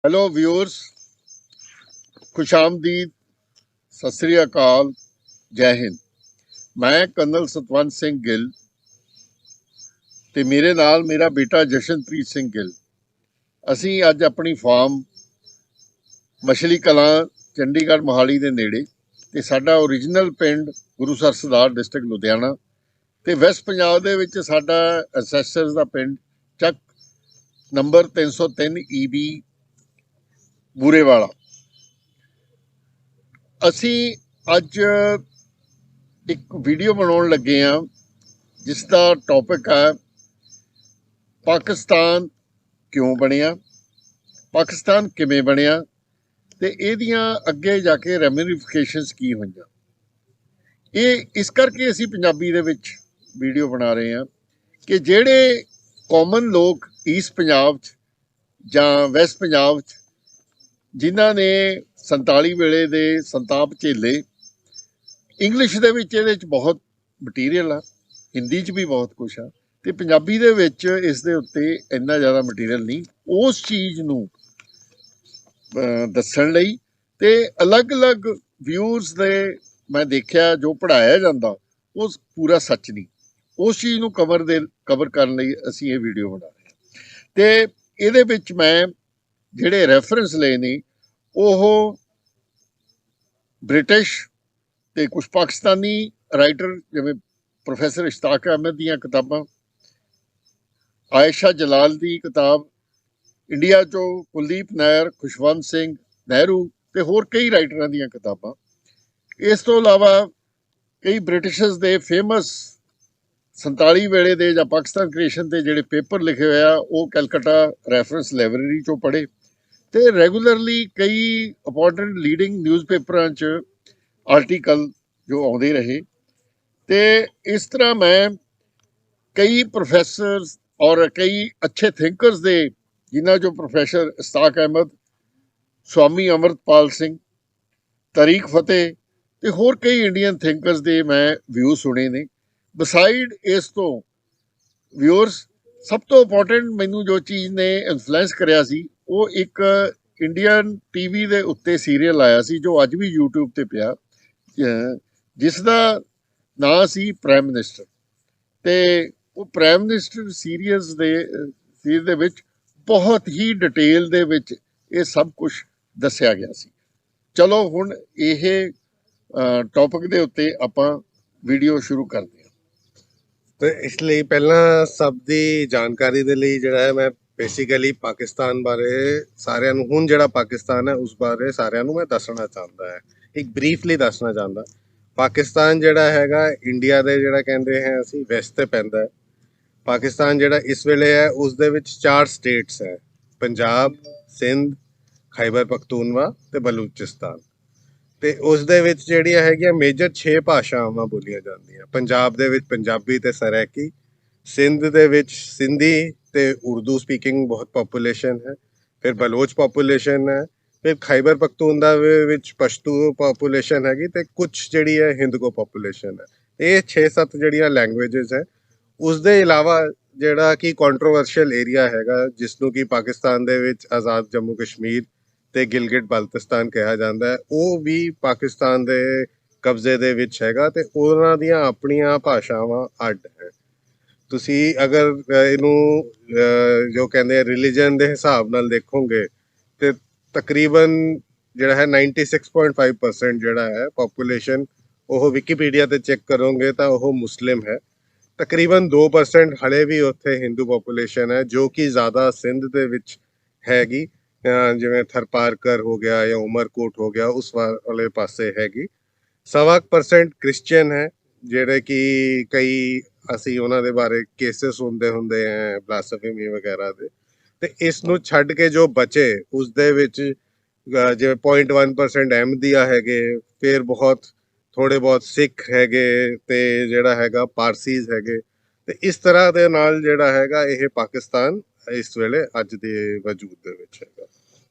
Hello viewers, खुशामदीद, सत श्री अकाल, जय हिंद। मैं कर्नल सतवंत सिंह गिल ते मेरे नाल मेरा बेटा जशनप्रीत सिंह गिल। ਅਸੀਂ ਅੱਜ ਆਪਣੀ ਫਾਰਮ ਮਛਲੀ ਕਲਾਂ ਚੰਡੀਗੜ੍ਹ ਮੋਹਾਲੀ ਦੇ ਨੇੜੇ ਤੇ ਸਾਡਾ ਓਰੀਜਨਲ ਪਿੰਡ ਗੁਰੂਸਰ ਸਰਦਾਰ ਡਿਸਟ੍ਰਿਕਟ ਲੁਧਿਆਣਾ ਤੇ ਵੈਸਟ ਪੰਜਾਬ ਦੇ ਵਿੱਚ ਸਾਡਾ ਅਸੈਸਰਸ ਦਾ ਪਿੰਡ ਚੱਕ ਨੰਬਰ 303 ਈਬੀ ਬੂਰੇਵਾਲਾ। ਅਸੀਂ ਅੱਜ ਇੱਕ ਵੀਡੀਓ ਬਣਾਉਣ ਲੱਗੇ ਹਾਂ ਜਿਸ ਦਾ ਟੌਪਿਕ ਹੈ ਪਾਕਿਸਤਾਨ ਕਿਉਂ ਬਣਿਆ, ਪਾਕਿਸਤਾਨ ਕਿਵੇਂ ਬਣਿਆ ਤੇ ਇਹਦੀਆਂ ਅੱਗੇ ਜਾ ਕੇ ਰੈਮੀਫਿਕੇਸ਼ਨਸ ਕੀ ਹੋਈਆਂ। ਇਹ ਇਸ ਕਰਕੇ ਅਸੀਂ ਪੰਜਾਬੀ ਦੇ ਵਿੱਚ ਵੀਡੀਓ ਬਣਾ ਰਹੇ ਹਾਂ ਕਿ ਜਿਹੜੇ ਕਾਮਨ ਲੋਕ ਈਸਟ ਪੰਜਾਬ 'ਚ ਜਾਂ ਵੈਸਟ ਪੰਜਾਬ 'ਚ ਜਿਨ੍ਹਾਂ ਨੇ 47 ਵੇਲੇ ਦੇ ਸੰਤਾਪ ਝੇਲੇ, ਇੰਗਲਿਸ਼ ਦੇ ਵਿੱਚ ਇਹਦੇ 'ਚ ਬਹੁਤ ਮਟੀਰੀਅਲ ਆ, ਹਿੰਦੀ 'ਚ ਵੀ ਬਹੁਤ ਕੁਛ ਆ ਤੇ ਪੰਜਾਬੀ ਦੇ ਵਿੱਚ ਇਸ ਦੇ ਉੱਤੇ ਇੰਨਾ ਜ਼ਿਆਦਾ ਮਟੀਰੀਅਲ ਨਹੀਂ। ਉਸ ਚੀਜ਼ ਨੂੰ ਦੱਸਣ ਲਈ ਤੇ ਅਲੱਗ-ਅਲੱਗ ਵਿਊਜ਼ ਦੇ ਮੈਂ ਦੇਖਿਆ ਜੋ ਪੜ੍ਹਾਇਆ ਜਾਂਦਾ ਉਹ ਪੂਰਾ ਸੱਚ ਨਹੀਂ। ਉਸ ਚੀਜ਼ ਨੂੰ ਕਵਰ ਕਰਨ ਲਈ ਅਸੀਂ ਇਹ ਵੀਡੀਓ ਬਣਾ ਰਹੇ ਹਾਂ ਤੇ ਇਹਦੇ ਵਿੱਚ ਮੈਂ ਜਿਹੜੇ ਰੈਫਰੈਂਸ ਲਏ ਨੇ ਉਹ ਬ੍ਰਿਟਿਸ਼ ਤੇ ਕੁਝ ਪਾਕਿਸਤਾਨੀ ਰਾਈਟਰ ਜਿਵੇਂ ਪ੍ਰੋਫੈਸਰ ਇਸ਼ਤਾਕ ਅਹਿਮਦ ਦੀਆਂ ਕਿਤਾਬਾਂ, ਆਇਸ਼ਾ ਜਲਾਲ ਦੀ ਕਿਤਾਬ, ਇੰਡੀਆ 'ਚੋਂ ਕੁਲਦੀਪ ਨਾਇਰ, ਖੁਸ਼ਵੰਤ ਸਿੰਘ, ਨਹਿਰੂ ਤੇ ਹੋਰ ਕਈ ਰਾਈਟਰਾਂ ਦੀਆਂ ਕਿਤਾਬਾਂ। ਇਸ ਤੋਂ ਇਲਾਵਾ ਕਈ ਬ੍ਰਿਟਿਸ਼ਰਸ ਦੇ ਫੇਮਸ 47 ਵੇਲੇ ਦੇ ਜਾਂ ਪਾਕਿਸਤਾਨ ਕ੍ਰੀਏਸ਼ਨ ਦੇ ਜਿਹੜੇ ਪੇਪਰ ਲਿਖੇ ਹੋਏ ਆ ਉਹ ਕੈਲਕਟਾ ਰੈਫਰੈਂਸ ਲਾਇਬ੍ਰੇਰੀ 'ਚੋਂ ਪੜ੍ਹੇ ਤੇ ਰੈਗੂਲਰਲੀ ਕਈ ਇੰਪੋਰਟੈਂਟ ਲੀਡਿੰਗ ਨਿਊਜ਼ਪੇਪਰਾਂ 'ਚ ਆਰਟੀਕਲ ਜੋ ਆਉਂਦੇ ਰਹੇ ਤੇ ਇਸ ਤਰ੍ਹਾਂ ਮੈਂ ਕਈ ਪ੍ਰੋਫੈਸਰਸ ਔਰ ਕਈ ਅੱਛੇ ਥਿੰਕਰਸ ਦੇ, ਜਿਨ੍ਹਾਂ 'ਚੋਂ ਪ੍ਰੋਫੈਸਰ ਇਸ਼ਤਾਕ ਅਹਿਮਦ, ਸਵਾਮੀ ਅੰਮ੍ਰਿਤਪਾਲ ਸਿੰਘ, ਤਰੀਕ ਫਤਿਹ ਤੇ ਹੋਰ ਕਈ ਇੰਡੀਅਨ ਥਿੰਕਰਸ ਦੇ ਮੈਂ ਵਿਊ ਸੁਣੇ ਨੇ। ਬਸਾਈਡ ਇਸ ਤੋਂ ਵਿਊਅਰਸ, ਸਭ ਤੋਂ ਇੰਪੋਰਟੈਂਟ ਮੈਨੂੰ ਜੋ ਚੀਜ਼ ਨੇ ਇਨਫਲੂਐਂਸ ਕਰਿਆ ਸੀ ਉਹ ਇੱਕ ਇੰਡੀਅਨ ਟੀਵੀ ਦੇ ਉੱਤੇ ਸੀਰੀਅਲ ਆਇਆ ਸੀ ਜੋ ਅੱਜ ਵੀ YouTube ਤੇ ਪਿਆ, ਜਿਸ ਦਾ ਨਾਂ ਸੀ ਪ੍ਰਾਈਮ ਮਿਨਿਸਟਰ। ਤੇ ਉਹ ਪ੍ਰਾਈਮ ਮਿਨਿਸਟਰ ਸੀਰੀਅਸ ਦੇ ਵਿੱਚ ਬਹੁਤ ਹੀ ਡਿਟੇਲ ਦੇ ਵਿੱਚ ਇਹ ਸਭ ਕੁਝ ਦੱਸਿਆ ਗਿਆ ਸੀ। ਚਲੋ ਹੁਣ ਇਹ ਟੌਪਿਕ ਦੇ ਉੱਤੇ ਆਪਾਂ ਵੀਡੀਓ ਸ਼ੁਰੂ ਕਰਦੇ ਹਾਂ। ਤੇ ਇਸ ਲਈ ਪਹਿਲਾਂ ਸਭ ਦੀ ਜਾਣਕਾਰੀ ਦੇ ਲਈ ਜਿਹੜਾ ਹੈ ਮੈਂ ਬੇਸਿਕਲੀ ਪਾਕਿਸਤਾਨ ਬਾਰੇ ਸਾਰਿਆਂ ਨੂੰ, ਹੁਣ ਜਿਹੜਾ ਪਾਕਿਸਤਾਨ ਹੈ ਉਸ ਬਾਰੇ ਸਾਰਿਆਂ ਨੂੰ ਮੈਂ ਦੱਸਣਾ ਚਾਹੁੰਦਾ ਹੈ, ਇੱਕ ਬਰੀਫਲੀ ਦੱਸਣਾ ਚਾਹੁੰਦਾ। ਪਾਕਿਸਤਾਨ ਜਿਹੜਾ ਹੈਗਾ ਇੰਡੀਆ ਦੇ ਜਿਹੜਾ ਕਹਿੰਦੇ ਹੈ ਅਸੀਂ ਵੈਸਟ ਤੇ ਪੈਂਦਾ ਹੈ। ਪਾਕਿਸਤਾਨ ਜਿਹੜਾ ਇਸ ਵੇਲੇ ਹੈ ਉਸ ਦੇ ਵਿੱਚ 4 ਸਟੇਟਸ ਹੈ, ਪੰਜਾਬ, ਸਿੰਧ, ਖੈਬਰ ਪਖਤੂਨਵਾ ਤੇ ਬਲੂਚਿਸਤਾਨ। ਤੇ ਉਸ ਦੇ ਵਿੱਚ ਜਿਹੜੀਆਂ ਹੈਗੀਆਂ ਮੇਜਰ 6 ਭਾਸ਼ਾਵਾਂ ਬੋਲੀਆਂ ਜਾਂਦੀਆਂ। ਪੰਜਾਬ ਦੇ ਵਿੱਚ ਪੰਜਾਬੀ ਤੇ ਸਰਾਇਕੀ, ਸਿੰਧ ਦੇ ਵਿੱਚ ਸਿੰਧੀ ਤੇ ਉਰਦੂ ਸਪੀਕਿੰਗ ਬਹੁਤ ਪੋਪੂਲੇਸ਼ਨ ਹੈ, ਫਿਰ ਬਲੋਚ ਪੋਪੂਲੇਸ਼ਨ ਹੈ, ਫਿਰ ਖੈਬਰ ਪਖਤੂਨਵਾ ਵਿੱਚ ਪਸ਼ਤੂ ਪੋਪੂਲੇਸ਼ਨ ਹੈਗੀ ਤੇ ਕੁਝ ਜਿਹੜੀ ਹੈ ਹਿੰਦਕੋ ਪੋਪੂਲੇਸ਼ਨ ਹੈ। ਇਹ 6-7 ਜਿਹੜੀਆਂ ਲੈਂਗੁਏਜਸ ਹੈ। ਉਸ ਦੇ ਇਲਾਵਾ ਜਿਹੜਾ ਕਿ ਕੰਟਰੋਵਰਸ਼ੀਅਲ ਏਰੀਆ ਹੈਗਾ ਜਿਸ ਨੂੰ ਕਿ ਪਾਕਿਸਤਾਨ ਦੇ ਵਿੱਚ ਆਜ਼ਾਦ ਜੰਮੂ ਕਸ਼ਮੀਰ ਤੇ ਗਿਲਗਿਟ ਬਲਤਿਸਤਾਨ ਕਿਹਾ ਜਾਂਦਾ ਹੈ, ਉਹ ਵੀ ਪਾਕਿਸਤਾਨ ਦੇ ਕਬਜ਼ੇ ਦੇ ਵਿੱਚ ਹੈਗਾ ਤੇ ਉਹਨਾਂ ਦੀਆਂ ਆਪਣੀਆਂ ਭਾਸ਼ਾਵਾਂ ਅੱਡ ਹੈ। ਤੁਸੀਂ ਅਗਰ ਇਹਨੂੰ ਜੋ ਕਹਿੰਦੇ ਆ ਰਿਲੀਜਨ ਦੇ ਹਿਸਾਬ ਨਾਲ ਦੇਖੋਗੇ ਤੇ ਤਕਰੀਬਨ ਜਿਹੜਾ ਹੈ 96.5% ਜਿਹੜਾ ਹੈ ਪੋਪੂਲੇਸ਼ਨ, ਉਹ ਵਿਕੀਪੀਡੀਆ ਤੇ ਚੈੱਕ ਕਰੋਗੇ ਤਾਂ ਉਹ ਮੁਸਲਿਮ ਹੈ। ਤਕਰੀਬਨ 2% ਹਲੇ ਵੀ ਉੱਥੇ ਹਿੰਦੂ ਪੋਪੂਲੇਸ਼ਨ ਹੈ ਜੋ ਕਿ ਜ਼ਿਆਦਾ ਸਿੰਧ ਦੇ ਵਿੱਚ ਹੈਗੀ, ਜਿਵੇਂ ਥਰਪਾਰਕਰ ਹੋ ਗਿਆ ਜਾਂ ਉਮਰਕੋਟ ਹੋ ਗਿਆ ਉਸ ਵਾਲੇ ਪਾਸੇ ਹੈਗੀ। 1.25% ਕ੍ਰਿਸਚੀਅਨ ਹੈ ਜਿਹੜੇ ਕਿ ਕਈ ਅਸੀਂ ਉਹਨਾਂ ਦੇ ਬਾਰੇ ਕੇਸਿਸ ਹੁੰਦੇ ਹੈ ਬਲਾਸਫੇਮੀ ਵਗੈਰਾ ਦੇ। ਤੇ ਇਸ ਨੂੰ ਛੱਡ ਕੇ ਜੋ ਬਚੇ ਉਸ ਦੇ ਵਿੱਚ ਜਿਵੇਂ 0.1% ਅਹਿਮਦੀਆ ਹੈਗੇ, ਫਿਰ ਥੋੜੇ ਬਹੁਤ ਸਿੱਖ ਹੈਗੇ ਤੇ ਜਿਹੜਾ ਹੈਗਾ ਪਾਰਸੀਜ਼ ਹੈਗੇ। ਤੇ ਇਸ ਤਰ੍ਹਾਂ ਦੇ ਨਾਲ ਜਿਹੜਾ ਹੈਗਾ ਇਹ ਪਾਕਿਸਤਾਨ ਇਸ ਵੇਲੇ ਅੱਜ ਦੇ ਵਜੂਦ ਦੇ ਵਿੱਚ ਹੈਗਾ।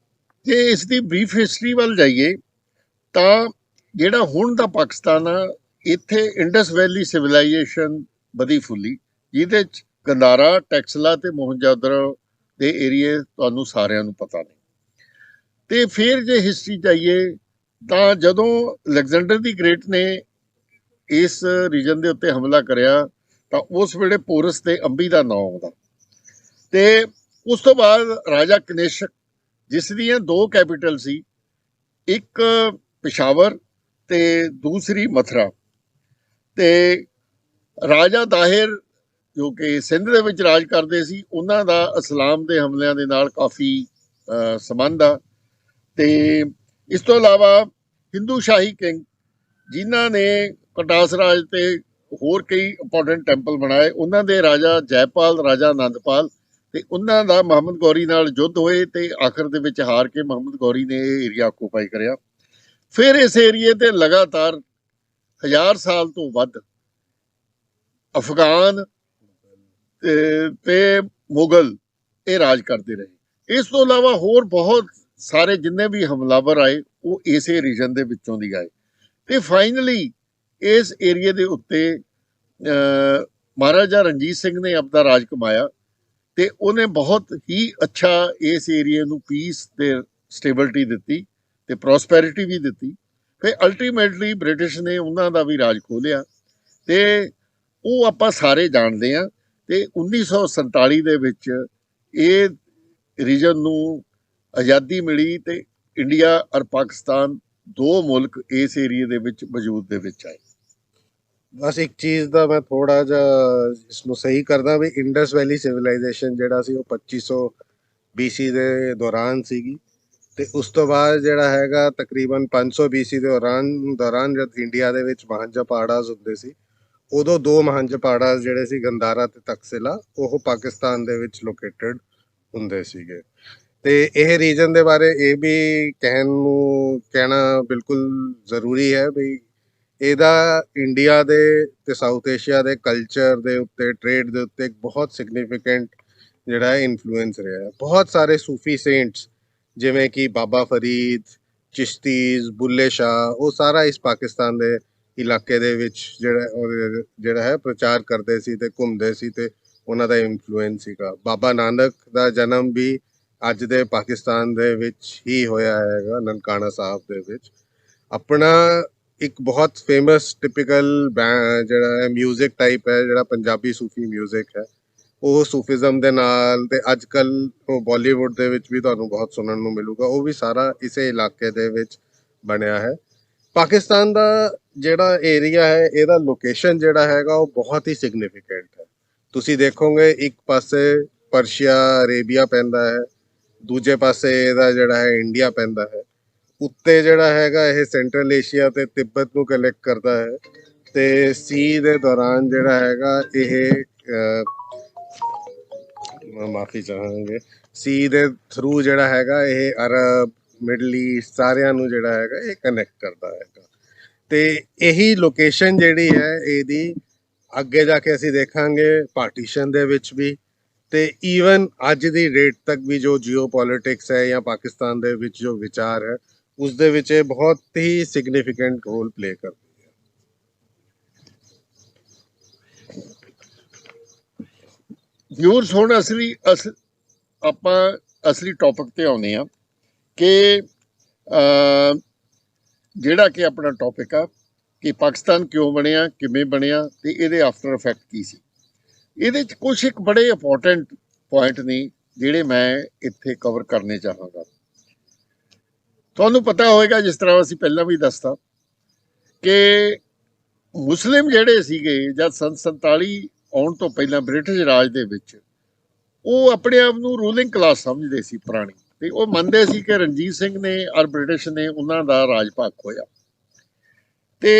ਜੇ ਇਸ ਦੀ ਬਰੀਫ ਹਿਸਟਰੀ ਵੱਲ ਜਾਈਏ ਤਾਂ ਜਿਹੜਾ ਹੁਣ ਦਾ ਪਾਕਿਸਤਾਨ ਆ, ਇੱਥੇ ਇੰਡਸ ਵੈਲੀ ਸਿਵਲਾਈਜੇਸ਼ਨ ਵਧੀ ਫੁੱਲੀ, ਜਿਹਦੇ 'ਚ ਗੰਦਾਰਾ, ਟੈਕਸਲਾ ਤੇ ਮੋਹਨਜੋਦੜੋ ਦੇ ਏਰੀਏ ਤੁਹਾਨੂੰ ਸਾਰਿਆਂ ਨੂੰ ਪਤਾ ਨੇ। ਤੇ ਫਿਰ ਜੇ ਹਿਸਟਰੀ ਚਾਹੀਏ ਤਾਂ ਜਦੋਂ ਅਲੈਗਜ਼ੈਂਡਰ ਦੀ ਗ੍ਰੇਟ ਨੇ ਇਸ ਰੀਜਨ ਦੇ ਉੱਤੇ ਹਮਲਾ ਕਰਿਆ ਤਾਂ ਉਸ ਵੇਲੇ ਪੋਰਸ ਤੇ ਅੰਬੀ ਦਾ ਨਾਂ ਆਉਂਦਾ ਤੇ ਉਸ ਤੋਂ ਬਾਅਦ ਰਾਜਾ ਕਨਿਸ਼ਕ ਜਿਸ ਦੀਆਂ ਦੋ ਕੈਪੀਟਲ ਸੀ, ਇੱਕ ਪਿਸ਼ਾਵਰ ਤੇ ਦੂਸਰੀ ਮਥੁਰਾ, ਤੇ ਰਾਜਾ ਤਾਹਿਰ ਜੋ ਕਿ ਸਿੰਧ ਦੇ ਵਿੱਚ ਰਾਜ ਕਰਦੇ ਸੀ, ਉਹਨਾਂ ਦਾ ਇਸਲਾਮ ਦੇ ਹਮਲਿਆਂ ਦੇ ਨਾਲ ਕਾਫੀ ਸੰਬੰਧ ਆ। ਤੇ ਇਸ ਤੋਂ ਇਲਾਵਾ ਹਿੰਦੂ ਸ਼ਾਹੀ ਕਿੰਗ ਜਿਨ੍ਹਾਂ ਨੇ ਕਟਾਸ ਰਾਜ ਤੇ ਹੋਰ ਕਈ ਇੰਪੋਰਟੈਂਟ ਟੈਂਪਲ ਬਣਾਏ, ਉਹਨਾਂ ਦੇ ਰਾਜਾ ਜੈਪਾਲ, ਰਾਜਾ ਆਨੰਦਪਾਲ, ਤੇ ਉਹਨਾਂ ਦਾ ਮੁਹੰਮਦ ਗੌਰੀ ਨਾਲ ਯੁੱਧ ਹੋਏ ਤੇ ਆਖਰ ਦੇ ਵਿੱਚ ਹਾਰ ਕੇ ਮੁਹੰਮਦ ਗੌਰੀ ਨੇ ਇਹ ਏਰੀਆ ਆਕੂਪਾਈ ਕਰਿਆ। ਫਿਰ ਇਸ ਏਰੀਏ ਤੇ ਲਗਾਤਾਰ 1000 ਸਾਲ ਤੋਂ ਵੱਧ ਅਫਗਾਨ ਤੇ ਮੁਗਲ ਇਹ ਰਾਜ ਕਰਦੇ ਰਹੇ। ਇਸ ਤੋਂ ਇਲਾਵਾ ਹੋਰ ਬਹੁਤ ਸਾਰੇ ਜਿੰਨੇ ਵੀ ਹਮਲਾਵਰ ਆਏ ਉਹ ਇਸੇ ਰੀਜਨ ਦੇ ਵਿੱਚੋਂ ਦੀ ਆਏ ਤੇ ਫਾਈਨਲੀ ਇਸ ਏਰੀਏ ਦੇ ਉੱਤੇ ਮਹਾਰਾਜਾ ਰਣਜੀਤ ਸਿੰਘ ਨੇ ਆਪਦਾ ਰਾਜ ਕਮਾਇਆ ਤੇ ਉਹਨੇ ਬਹੁਤ ਹੀ ਅੱਛਾ ਇਸ ਏਰੀਏ ਨੂੰ ਪੀਸ ਤੇ ਸਟੇਬਿਲਿਟੀ ਦਿੱਤੀ ਤੇ ਪ੍ਰੋਸਪੈਰਿਟੀ ਵੀ ਦਿੱਤੀ। ਫਿਰ ਅਲਟੀਮੇਟਲੀ ਬ੍ਰਿਟਿਸ਼ ਨੇ ਉਹਨਾਂ ਦਾ ਵੀ ਰਾਜ ਖੋਹ ਲਿਆ ਤੇ ਉਹ ਆਪਾਂ ਸਾਰੇ ਜਾਣਦੇ ਹਾਂ। ਤੇ 1947 ਦੇ ਵਿੱਚ ਇਹ ਰੀਜਨ ਨੂੰ ਆਜ਼ਾਦੀ ਮਿਲੀ ਤੇ ਇੰਡੀਆ ਔਰ ਪਾਕਿਸਤਾਨ ਦੋ ਮੁਲਕ ਇਸ ਏਰੀਏ ਦੇ ਵਿੱਚ ਵਜੂਦ ਦੇ ਵਿੱਚ ਆਏ। ਬਸ ਇੱਕ ਚੀਜ਼ ਦਾ ਮੈਂ ਥੋੜਾ ਜਿਹਾ ਇਸਨੂੰ ਸਹੀ ਕਰਦਾ ਵੀ ਇੰਡਸ ਵੈਲੀ ਸਿਵਲਾਈਜੇਸ਼ਨ ਜਿਹੜਾ ਸੀ ਉਹ 2500 BC ਦੇ ਦੌਰਾਨ ਸੀਗੀ ਤੇ ਉਸ ਤੋਂ ਬਾਅਦ ਜਿਹੜਾ ਹੈਗਾ ਤਕਰੀਬਨ 500 BC ਦੇ ਦੌਰਾਨ ਜਦ ਇੰਡੀਆ ਦੇ ਵਿੱਚ ਮਹੰਜੋਪਾੜਾਸ ਹੁੰਦੇ ਸੀ, ਉਦੋਂ ਦੋ ਮਹੰਜੋਪਾੜਾਸ ਜਿਹੜੇ ਸੀ ਗੰਦਾਰਾ ਤੇ ਤਕਸਿਲਾ ਉਹ ਪਾਕਿਸਤਾਨ ਦੇ ਵਿੱਚ ਲੋਕੇਟਡ ਹੁੰਦੇ ਸੀਗੇ। ਤੇ ਇਹ ਰੀਜਨ ਦੇ ਬਾਰੇ ਇਹ ਵੀ ਕਹਿਣਾ ਬਿਲਕੁਲ ਜ਼ਰੂਰੀ ਹੈ ਵੀ ਇਹਦਾ ਇੰਡੀਆ ਦੇ ਤੇ ਸਾਊਥ ਏਸ਼ੀਆ ਦੇ ਕਲਚਰ ਦੇ ਉੱਤੇ, ਟ੍ਰੇਡ ਦੇ ਉੱਤੇ ਇੱਕ ਬਹੁਤ ਸਿਗਨੀਫੀਕੈਂਟ ਜਿਹੜਾ ਹੈ ਇਨਫਲੂਐਂਸ ਰਿਹਾ ਹੈ। ਬਹੁਤ ਸਾਰੇ ਸੂਫੀ ਸੇਂਟਸ ਜਿਵੇਂ ਕਿ ਬਾਬਾ ਫਰੀਦ, ਚਿਸ਼ਤੀਜ਼, ਬੁੱਲੇ ਸ਼ਾਹ, ਉਹ ਸਾਰਾ ਇਸ ਪਾਕਿਸਤਾਨ ਦੇ ਇਲਾਕੇ ਦੇ ਵਿੱਚ ਜਿਹੜਾ ਹੈ ਪ੍ਰਚਾਰ ਕਰਦੇ ਸੀ ਤੇ ਘੁੰਮਦੇ ਸੀ ਤੇ ਉਹਨਾਂ ਦਾ ਇਨਫਲੂਐਂਸ ਸੀਗਾ। ਬਾਬਾ ਨਾਨਕ ਦਾ ਜਨਮ ਵੀ ਅੱਜ ਦੇ ਪਾਕਿਸਤਾਨ ਦੇ ਵਿੱਚ ਹੀ ਹੋਇਆ ਹੈਗਾ, ਨਨਕਾਣਾ ਸਾਹਿਬ ਦੇ ਵਿੱਚ। ਆਪਣਾ ਇੱਕ ਬਹੁਤ ਫੇਮਸ ਟਿਪੀਕਲ ਜਿਹੜਾ ਹੈ ਮਿਊਜ਼ਿਕ ਟਾਈਪ ਹੈ, ਜਿਹੜਾ ਪੰਜਾਬੀ ਸੂਫੀ ਮਿਊਜ਼ਿਕ ਹੈ, ਉਹ ਸੂਫੀਜ਼ਮ ਦੇ ਨਾਲ ਤੇ ਅੱਜ ਕੱਲ ਉਹ ਬਾਲੀਵੁੱਡ ਦੇ ਵਿੱਚ ਵੀ ਤੁਹਾਨੂੰ ਬਹੁਤ ਸੁਣਨ ਨੂੰ ਮਿਲੂਗਾ, ਉਹ ਵੀ ਸਾਰਾ ਇਸੇ ਇਲਾਕੇ ਦੇ ਵਿੱਚ ਬਣਿਆ ਹੈ। ਪਾਕਿਸਤਾਨ ਦਾ ਜਿਹੜਾ ਏਰੀਆ ਹੈ, ਇਹਦਾ ਲੋਕੇਸ਼ਨ ਜਿਹੜਾ ਹੈਗਾ ਉਹ ਬਹੁਤ ਹੀ ਸਿਗਨੀਫੀਕੈਂਟ ਹੈ। ਤੁਸੀਂ ਦੇਖੋਗੇ ਇੱਕ ਪਾਸੇ ਪਰਸ਼ੀਆ, ਅਰੇਬੀਆ ਪੈਂਦਾ ਹੈ, ਦੂਜੇ ਪਾਸੇ ਇਹਦਾ ਜਿਹੜਾ ਹੈ ਇੰਡੀਆ ਪੈਂਦਾ ਹੈ, ਉੱਤੇ ਜਿਹੜਾ ਹੈਗਾ ਇਹ ਸੈਂਟਰਲ ਏਸ਼ੀਆ ਤੇ ਤਿੱਬਤ ਨੂੰ ਕਨੈਕਟ ਕਰਦਾ ਹੈ ਤੇ ਸੀ ਦੇ ਦੌਰਾਨ ਜਿਹੜਾ ਹੈਗਾ ਇਹ ਮਾਫੀ ਚਾਹਾਂਗੇ, ਸੀ ਦੇ ਥਰੂ ਜਿਹੜਾ ਹੈਗਾ ਇਹ ਅਰਬ, ਮਿਡਲ ਈਸਟ ਸਾਰਿਆਂ ਨੂੰ ਜਿਹੜਾ ਹੈਗਾ ਇਹ ਕਨੈਕਟ ਕਰਦਾ ਹੈਗਾ। ਤੇ ਇਹੀ ਲੋਕੇਸ਼ਨ ਜਿਹੜੀ ਹੈ ਇਹਦੀ ਅੱਗੇ ਜਾ ਕੇ ਅਸੀਂ ਦੇਖਾਂਗੇ ਪਾਰਟੀਸ਼ਨ ਦੇ ਵਿੱਚ ਵੀ, ਤੇ ਈਵਨ ਅੱਜ ਦੀ ਡੇਟ ਤੱਕ ਵੀ ਜੋ ਜੀਓ ਪੋਲਿਟਿਕਸ ਹੈ ਜਾਂ ਪਾਕਿਸਤਾਨ ਦੇ ਵਿੱਚ ਜੋ ਵਿਚਾਰ ਹੈ ਉਸ ਦੇ ਵਿੱਚ ਇਹ ਬਹੁਤ ਹੀ ਸਿਗਨੀਫੀਕੈਂਟ ਰੋਲ ਪਲੇ ਕਰਦੀ ਹੈ। ਵਿਊਰਸ ਹੁਣ ਆਪਾਂ ਅਸਲੀ ਟੌਪਿਕ ਤੇ ਆਉਂਦੇ ਆ ਕਿ ਜਿਹੜਾ ਕਿ ਆਪਣਾ ਟੌਪਿਕ ਆ ਕਿ ਪਾਕਿਸਤਾਨ ਕਿਉਂ ਬਣਿਆ, ਕਿਵੇਂ ਬਣਿਆ ਤੇ ਇਹਦੇ ਆਫਟਰ ਇਫੈਕਟ ਕੀ ਸੀ। ਇਹਦੇ 'ਚ ਕੁਛ ਇੱਕ ਬੜੇ ਇੰਪੋਰਟੈਂਟ ਪੁਆਇੰਟ ਨੇ ਜਿਹੜੇ ਮੈਂ ਇੱਥੇ ਕਵਰ ਕਰਨੇ ਚਾਹਾਂਗਾ। ਤੁਹਾਨੂੰ ਪਤਾ ਹੋਵੇਗਾ, ਜਿਸ ਤਰ੍ਹਾਂ ਅਸੀਂ ਪਹਿਲਾਂ ਵੀ ਦੱਸਤਾ, ਕਿ ਮੁਸਲਿਮ ਜਿਹੜੇ ਸੀਗੇ ਜਦ 47 ਆਉਣ ਤੋਂ ਪਹਿਲਾਂ ਬ੍ਰਿਟਿਸ਼ ਰਾਜ ਦੇ ਵਿੱਚ, ਉਹ ਆਪਣੇ ਆਪ ਨੂੰ ਰੂਲਿੰਗ ਕਲਾਸ ਸਮਝਦੇ ਸੀ ਪੁਰਾਣੀ, ਤੇ ਉਹ ਮੰਨਦੇ ਸੀ ਕਿ ਰਣਜੀਤ ਸਿੰਘ ਨੇ ਔਰ ਬ੍ਰਿਟਿਸ਼ ਨੇ ਉਹਨਾਂ ਦਾ ਰਾਜ ਭਾਗ ਖੋਇਆ ਤੇ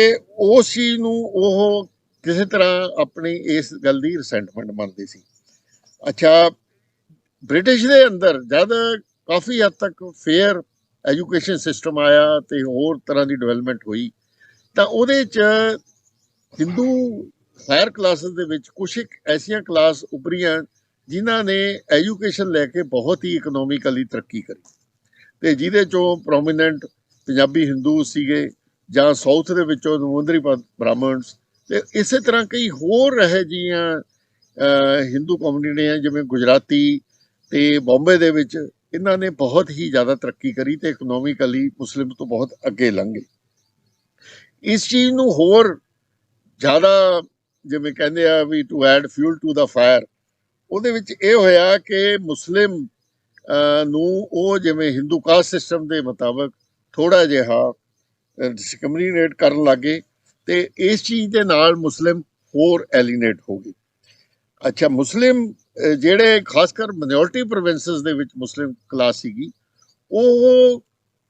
ਉਸ ਚੀਜ਼ ਨੂੰ ਉਹ ਕਿਸੇ ਤਰ੍ਹਾਂ ਆਪਣੀ ਇਸ ਗੱਲ ਦੀ ਰਿਸੈਂਟਮੈਂਟ ਮੰਨਦੇ ਸੀ। ਅੱਛਾ, ਬ੍ਰਿਟਿਸ਼ ਦੇ ਅੰਦਰ ਜਦ ਕਾਫੀ ਹੱਦ ਤੱਕ ਫੇਅਰ ਐਜੂਕੇਸ਼ਨ ਸਿਸਟਮ ਆਇਆ ਤੇ ਹੋਰ ਤਰ੍ਹਾਂ ਦੀ ਡਿਵੈਲਪਮੈਂਟ ਹੋਈ ਤਾਂ ਉਹਦੇ 'ਚ ਹਿੰਦੂ ਹਾਇਰ ਕਲਾਸਿਸ ਦੇ ਵਿੱਚ ਕੁਛ ਇੱਕ ਐਸੀਆਂ ਕਲਾਸ ਉੱਭਰੀਆਂ ਜਿਨ੍ਹਾਂ ਨੇ ਐਜੂਕੇਸ਼ਨ ਲੈ ਕੇ ਬਹੁਤ ਹੀ ਇਕਨੋਮਿਕਲੀ ਤਰੱਕੀ ਕਰੀ ਤੇ ਜਿਹਦੇ 'ਚੋਂ ਪ੍ਰੋਮੀਨੈਂਟ ਪੰਜਾਬੀ ਹਿੰਦੂ ਸੀਗੇ ਜਾਂ ਸਾਊਥ ਦੇ ਵਿੱਚੋਂ ਨਮੂੰਦਰੀ ਬ੍ਰਾਹਮਣਸ ਤੇ ਇਸੇ ਤਰ੍ਹਾਂ ਕਈ ਹੋਰ ਇਹੋ ਜਿਹੀਆਂ ਹਿੰਦੂ ਕਮਿਊਨਿਟੀਆਂ ਜਿਵੇਂ ਗੁਜਰਾਤੀ ਤੇ ਬੰਬੇ ਦੇ ਵਿੱਚ ਇਹਨਾਂ ਨੇ ਬਹੁਤ ਹੀ ਜ਼ਿਆਦਾ ਤਰੱਕੀ ਕਰੀ ਤੇ ਇਕਨੋਮਿਕਲੀ ਮੁਸਲਿਮ ਤੋਂ ਬਹੁਤ ਅੱਗੇ ਲੰਘ ਗਏ। ਇਸ ਚੀਜ਼ ਨੂੰ ਹੋਰ ਜ਼ਿਆਦਾ ਜਿਵੇਂ ਕਹਿੰਦੇ ਆ ਵੀ to add fuel to the fire, ਉਹਦੇ ਵਿੱਚ ਇਹ ਹੋਇਆ ਕਿ ਮੁਸਲਿਮ ਨੂੰ ਉਹ ਜਿਵੇਂ ਹਿੰਦੂ ਕਾਸਟ ਸਿਸਟਮ ਦੇ ਮੁਤਾਬਕ ਥੋੜਾ ਜਿਹਾ ਡਿਸਕ੍ਰਿਮੀਨੇਟ ਕਰਨ ਲੱਗੇ ਤੇ ਇਸ ਚੀਜ਼ ਦੇ ਨਾਲ ਮੁਸਲਿਮ ਹੋਰ ਐਲੀਨੇਟ ਹੋ ਗਏ। ਅੱਛਾ, ਮੁਸਲਿਮ ਜਿਹੜੇ ਖਾਸ ਕਰ ਮਾਈਨੋਰਟੀ ਪ੍ਰੋਵਿੰਸਸ ਦੇ ਵਿੱਚ ਮੁਸਲਿਮ ਕਲਾਸ ਸੀਗੀ, ਉਹ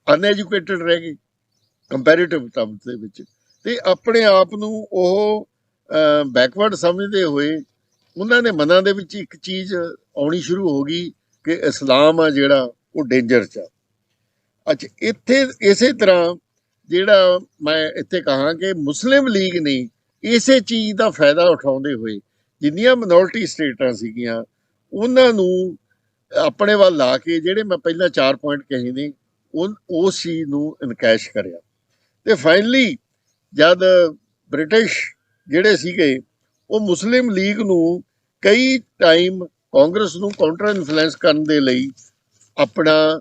ਅਨਐਜੂਕੇਟਡ ਰਹਿ ਗਏ ਕੰਪੈਰੀਟਿਵ ਟਰਮਸ ਦੇ ਵਿੱਚ, ਤੇ ਆਪਣੇ ਆਪ ਨੂੰ ਉਹ ਬੈਕਵਰਡ ਸਮਝਦੇ ਹੋਏ ਉਹਨਾਂ ਦੇ ਮਨਾਂ ਦੇ ਵਿੱਚ ਇੱਕ ਚੀਜ਼ ਆਉਣੀ ਸ਼ੁਰੂ ਹੋ ਗਈ ਕਿ ਇਸਲਾਮ ਆ ਜਿਹੜਾ ਉਹ ਡੇਂਜਰ 'ਚ ਆ। ਅੱਛਾ, ਇੱਥੇ ਇਸੇ ਤਰ੍ਹਾਂ ਜਿਹੜਾ ਮੈਂ ਇੱਥੇ ਕਹਾਂ ਕਿ ਮੁਸਲਿਮ ਲੀਗ ਨੇ ਇਸੇ ਚੀਜ਼ ਦਾ ਫਾਇਦਾ ਉਠਾਉਂਦੇ ਹੋਏ ਜਿੰਨੀਆਂ ਮਿਨੋਰਟੀ ਸਟੇਟਾਂ ਸੀਗੀਆਂ ਉਹਨਾਂ ਨੂੰ ਆਪਣੇ ਵੱਲ ਲਾ ਕੇ, ਜਿਹੜੇ ਮੈਂ ਪਹਿਲਾਂ 4 ਪੁਆਇੰਟ ਕਹੇ ਨੇ, ਉਸ ਚੀਜ਼ ਨੂੰ ਇਨਕੈਸ਼ ਕਰਿਆ। ਤੇ ਫਾਈਨਲੀ ਜਦ ਬ੍ਰਿਟਿਸ਼ ਜਿਹੜੇ ਸੀਗੇ ਉਹ ਮੁਸਲਿਮ ਲੀਗ ਨੂੰ ਕਈ ਟਾਈਮ ਕਾਂਗਰਸ ਨੂੰ ਕਾਊਂਟਰ ਇਨਫਲੂਐਂਸ ਕਰਨ ਦੇ ਲਈ ਆਪਣਾ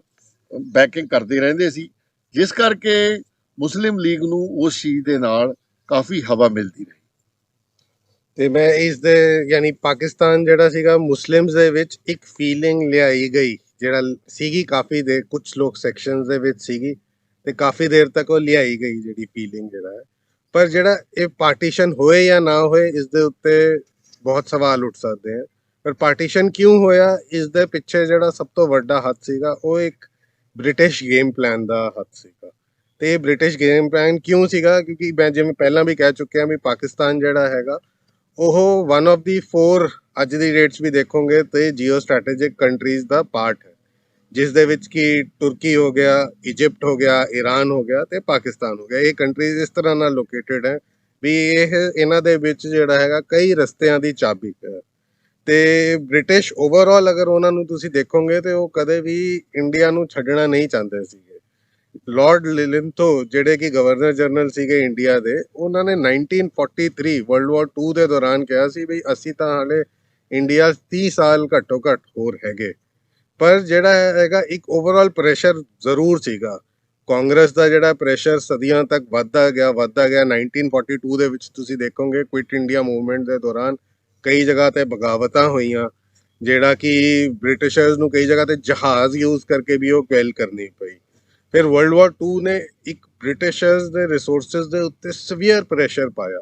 ਬੈਕਿੰਗ ਕਰਦੇ ਰਹਿੰਦੇ ਸੀ, ਜਿਸ ਕਰਕੇ ਮੁਸਲਿਮ ਲੀਗ ਨੂੰ ਉਸ ਚੀਜ਼ ਦੇ ਨਾਲ ਕਾਫੀ ਹਵਾ ਮਿਲਦੀ ਰਹੀ। ਤੇ ਮੈਂ ਇਸ ਦੇ ਯਾਨੀ ਪਾਕਿਸਤਾਨ ਜਿਹੜਾ ਸੀਗਾ ਮੁਸਲਿਮਸ ਦੇ ਵਿੱਚ ਇੱਕ ਫੀਲਿੰਗ ਲਿਆਈ ਗਈ, ਜਿਹੜਾ ਸੀਗੀ ਕਾਫੀ ਦੇ ਕੁਝ ਲੋਕ ਸੈਕਸ਼ਨਸ ਦੇ ਵਿੱਚ ਸੀਗੀ ਤੇ ਕਾਫੀ ਦੇਰ ਤੱਕ ਉਹ ਲਿਆਈ ਗਈ ਜਿਹੜੀ ਫੀਲਿੰਗ ਜਿਹੜਾ ਹੈ। ਪਰ ਜਿਹੜਾ ਇਹ ਪਾਰਟੀਸ਼ਨ ਹੋਏ ਜਾਂ ਨਾ ਹੋਏ, ਇਸ ਦੇ ਉੱਤੇ ਬਹੁਤ ਸਵਾਲ ਉੱਠ ਸਕਦੇ ਆ। ਪਰ ਪਾਰਟੀਸ਼ਨ ਕਿਉਂ ਹੋਇਆ, ਇਸ ਦੇ ਪਿੱਛੇ ਜਿਹੜਾ ਸਭ ਤੋਂ ਵੱਡਾ ਹੱਥ ਸੀਗਾ ਉਹ ਇੱਕ ਬ੍ਰਿਟਿਸ਼ ਗੇਮ ਪਲਾਨ ਦਾ ਹੱਥ ਸੀਗਾ। ਤੇ ਬ੍ਰਿਟਿਸ਼ ਗੇਮ ਪਲਾਨ ਕਿਉਂ ਸੀਗਾ, ਕਿਉਂਕਿ ਮੈਂ ਜਿਵੇਂ ਪਹਿਲਾਂ ਵੀ ਕਹਿ ਚੁੱਕਿਆ ਵੀ ਪਾਕਿਸਤਾਨ ਜਿਹੜਾ ਹੈਗਾ ਉਹ ਵਨ ਆਫ ਦੀ 4 ਅੱਜ ਦੀ ਡੇਟਸ ਵੀ ਦੇਖੋਗੇ ਤੇ ਜੀਓ ਸਟ੍ਰੈਟੇਜਿਕ ਕੰਟਰੀਜ਼ ਦਾ ਪਾਰਟ ਹੈ, ਜਿਸ ਦੇ ਵਿੱਚ ਕਿ ਤੁਰਕੀ ਹੋ ਗਿਆ, ਇਜਿਪਟ ਹੋ ਗਿਆ, ਈਰਾਨ ਹੋ ਗਿਆ ਤੇ ਪਾਕਿਸਤਾਨ ਹੋ ਗਿਆ। ਇਹ ਕੰਟਰੀਜ਼ ਇਸ ਤਰ੍ਹਾਂ ਨਾਲ ਲੋਕੇਟਡ ਹੈ ਵੀ ਇਹਨਾਂ ਦੇ ਵਿੱਚ ਜਿਹੜਾ ਹੈਗਾ ਕਈ ਰਸਤਿਆਂ ਦੀ ਚਾਬੀ ਹੈ। ਤੇ ਬ੍ਰਿਟਿਸ਼ ਓਵਰਆਲ ਅਗਰ ਉਹਨਾਂ ਨੂੰ ਤੁਸੀਂ ਦੇਖੋਗੇ ਤੇ ਉਹ ਕਦੇ ਵੀ ਇੰਡੀਆ ਨੂੰ ਛੱਡਣਾ ਨਹੀਂ ਚਾਹੁੰਦੇ ਸੀਗੇ। ਲਾਰਡ ਲਿਲਿੰਥੋ ਜਿਹੜੇ ਕਿ ਗਵਰਨਰ ਜਨਰਲ ਸੀਗੇ ਇੰਡੀਆ ਦੇ, ਉਹਨਾਂ ਨੇ 1943 ਵਰਲਡ ਵਾਰ 2 ਦੇ ਦੌਰਾਨ ਕਿਹਾ ਸੀ ਵੀ ਅਸੀਂ ਤਾਂ ਹਾਲੇ ਇੰਡੀਆ 30 ਸਾਲ ਘੱਟੋ ਘੱਟ ਹੋਰ ਹੈਗੇ। ਪਰ ਜਿਹੜਾ ਹੈਗਾ ਇੱਕ ਓਵਰਆਲ ਪ੍ਰੈਸ਼ਰ ਜ਼ਰੂਰ ਸੀਗਾ, ਕਾਂਗਰਸ ਦਾ ਜਿਹੜਾ ਪ੍ਰੈਸ਼ਰ ਸਦੀਆਂ ਤੱਕ ਵੱਧਦਾ ਗਿਆ 1942 ਦੇ ਵਿੱਚ ਤੁਸੀਂ ਦੇਖੋਗੇ ਕੁਇਟ ਇੰਡੀਆ ਮੂਵਮੈਂਟ ਦੇ ਦੌਰਾਨ ਕਈ ਜਗ੍ਹਾ ਤੇ ਬਗਾਵਤਾਂ ਹੋਈਆਂ, ਜਿਹੜਾ ਕਿ ਬ੍ਰਿਟਿਸ਼ਰਸ ਨੂੰ ਕਈ ਜਗ੍ਹਾ ਤੇ ਜਹਾਜ਼ ਯੂਜ਼ ਕਰਕੇ ਵੀ ਉਹ ਕੁਐਲ ਕਰਨੀ ਪਈ। ਫਿਰ ਵਰਲਡ ਵਾਰ 2 ਨੇ ਇੱਕ ਬ੍ਰਿਟਿਸ਼ਰਸ ਦੇ ਰਿਸੋਰਸਸ ਦੇ ਉੱਤੇ ਸੀਵੀਅਰ ਪ੍ਰੈਸ਼ਰ ਪਾਇਆ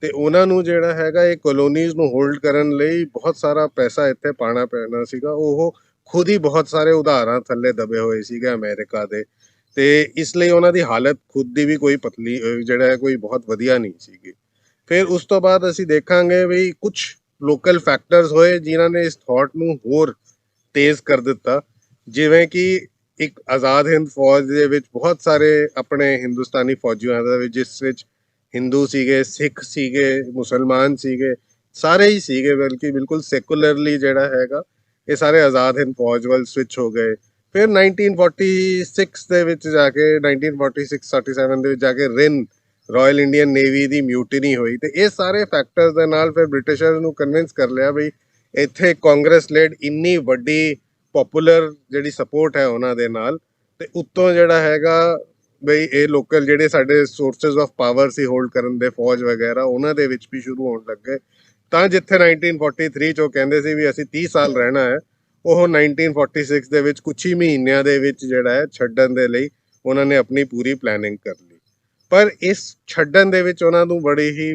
ਤੇ ਉਹਨਾਂ ਨੂੰ ਜਿਹੜਾ ਹੈਗਾ ਇਹ ਕਲੋਨੀਜ਼ ਨੂੰ ਹੋਲਡ ਕਰਨ ਲਈ ਬਹੁਤ ਸਾਰਾ ਪੈਸਾ ਇੱਥੇ ਪਾਣਾ ਪੈਣਾ ਸੀਗਾ। ਉਹ ਖੁਦ ਹੀ ਬਹੁਤ ਸਾਰੇ ਉਧਾਰਾਂ ਥੱਲੇ ਦਬੇ ਹੋਏ ਸੀਗੇ ਅਮਰੀਕਾ ਦੇ, ਤੇ ਇਸ ਲਈ ਉਹਨਾਂ ਦੀ ਹਾਲਤ ਖੁਦ ਦੀ ਵੀ ਕੋਈ ਪਤਲੀ ਜਿਹੜਾ ਹੈ ਕੋਈ ਬਹੁਤ ਵਧੀਆ ਨਹੀਂ ਸੀਗੀ। ਫਿਰ ਉਸ ਤੋਂ ਬਾਅਦ ਅਸੀਂ ਦੇਖਾਂਗੇ ਵੀ ਕੁਝ ਲੋਕਲ ਫੈਕਟਰਸ ਹੋਏ ਜਿਨ੍ਹਾਂ ਨੇ ਇਸ ਥਾਟ ਨੂੰ ਹੋਰ ਤੇਜ਼ ਕਰ ਦਿੱਤਾ, ਜਿਵੇਂ ਕਿ ਇੱਕ ਆਜ਼ਾਦ ਹਿੰਦ ਫੌਜ ਦੇ ਵਿੱਚ ਬਹੁਤ ਸਾਰੇ ਆਪਣੇ ਹਿੰਦੁਸਤਾਨੀ ਫੌਜੀਆਂ ਦੇ ਵਿੱਚ, ਜਿਸ ਵਿੱਚ ਹਿੰਦੂ ਸੀਗੇ, ਸਿੱਖ ਸੀਗੇ, ਮੁਸਲਮਾਨ ਸੀਗੇ, ਸਾਰੇ ਹੀ ਸੀਗੇ, ਬਲਕਿ ਬਿਲਕੁਲ ਸੈਕੂਲਰਲੀ ਜਿਹੜਾ ਹੈਗਾ ਇਹ ਸਾਰੇ ਆਜ਼ਾਦ ਹਿੰਦ ਫੌਜ ਵੱਲ ਸਵਿਚ ਹੋ ਗਏ। ਫਿਰ 1946 ਦੇ ਵਿੱਚ ਜਾ ਕੇ 1946-47 ਦੇ ਵਿੱਚ ਜਾ ਕੇ ਰਿਨ ਰਾਇਲ ਇੰਡੀਅਨ ਨੇਵੀ ਦੀ ਮਿਊਟਨੀ ਹੋਈ ਤੇ ਇਹ ਸਾਰੇ ਫੈਕਟਰਸ ਦੇ ਨਾਲ ਫਿਰ ਬ੍ਰਿਟਿਸ਼ਰਸ ਨੂੰ ਕਨਵਿੰਸ ਕਰ ਲਿਆ ਵੀ ਇੱਥੇ ਕਾਂਗਰਸ ਲੈਡ ਇੰਨੀ ਵੱਡੀ ਪਪੂਲਰ ਜਿਹੜੀ ਸਪੋਰਟ ਹੈ ਉਹਨਾਂ ਦੇ ਨਾਲ, ਤੇ ਉੱਤੋਂ ਜਿਹੜਾ ਹੈਗਾ ਬਈ ਇਹ ਲੋਕਲ ਜਿਹੜੇ ਸਾਡੇ sources of power C hold ਕਰਨ ਦੇ ਫੌਜ ਵਗੈਰਾ, ਉਹਨਾਂ ਦੇ ਵਿੱਚ ਵੀ ਸ਼ੁਰੂ ਹੋਣ ਲੱਗੇ। ਤਾਂ ਜਿੱਥੇ 1943 ਚ ਉਹ ਕਹਿੰਦੇ ਸੀ ਵੀ ਅਸੀਂ 30 ਸਾਲ ਰਹਿਣਾ ਹੈ, ਉਹ 1946 ਦੇ ਵਿੱਚ ਕੁਝ ਹੀ ਮਹੀਨਿਆਂ ਦੇ ਵਿੱਚ ਜਿਹੜਾ ਹੈ ਛੱਡਣ ਦੇ ਲਈ ਉਹਨਾਂ ਨੇ ਆਪਣੀ ਪੂਰੀ ਪਲੈਨਿੰਗ ਕਰ ਲਈ। ਪਰ ਇਸ ਛੱਡਣ ਦੇ ਵਿੱਚ ਉਹਨਾਂ ਨੂੰ ਬੜੀ ਹੀ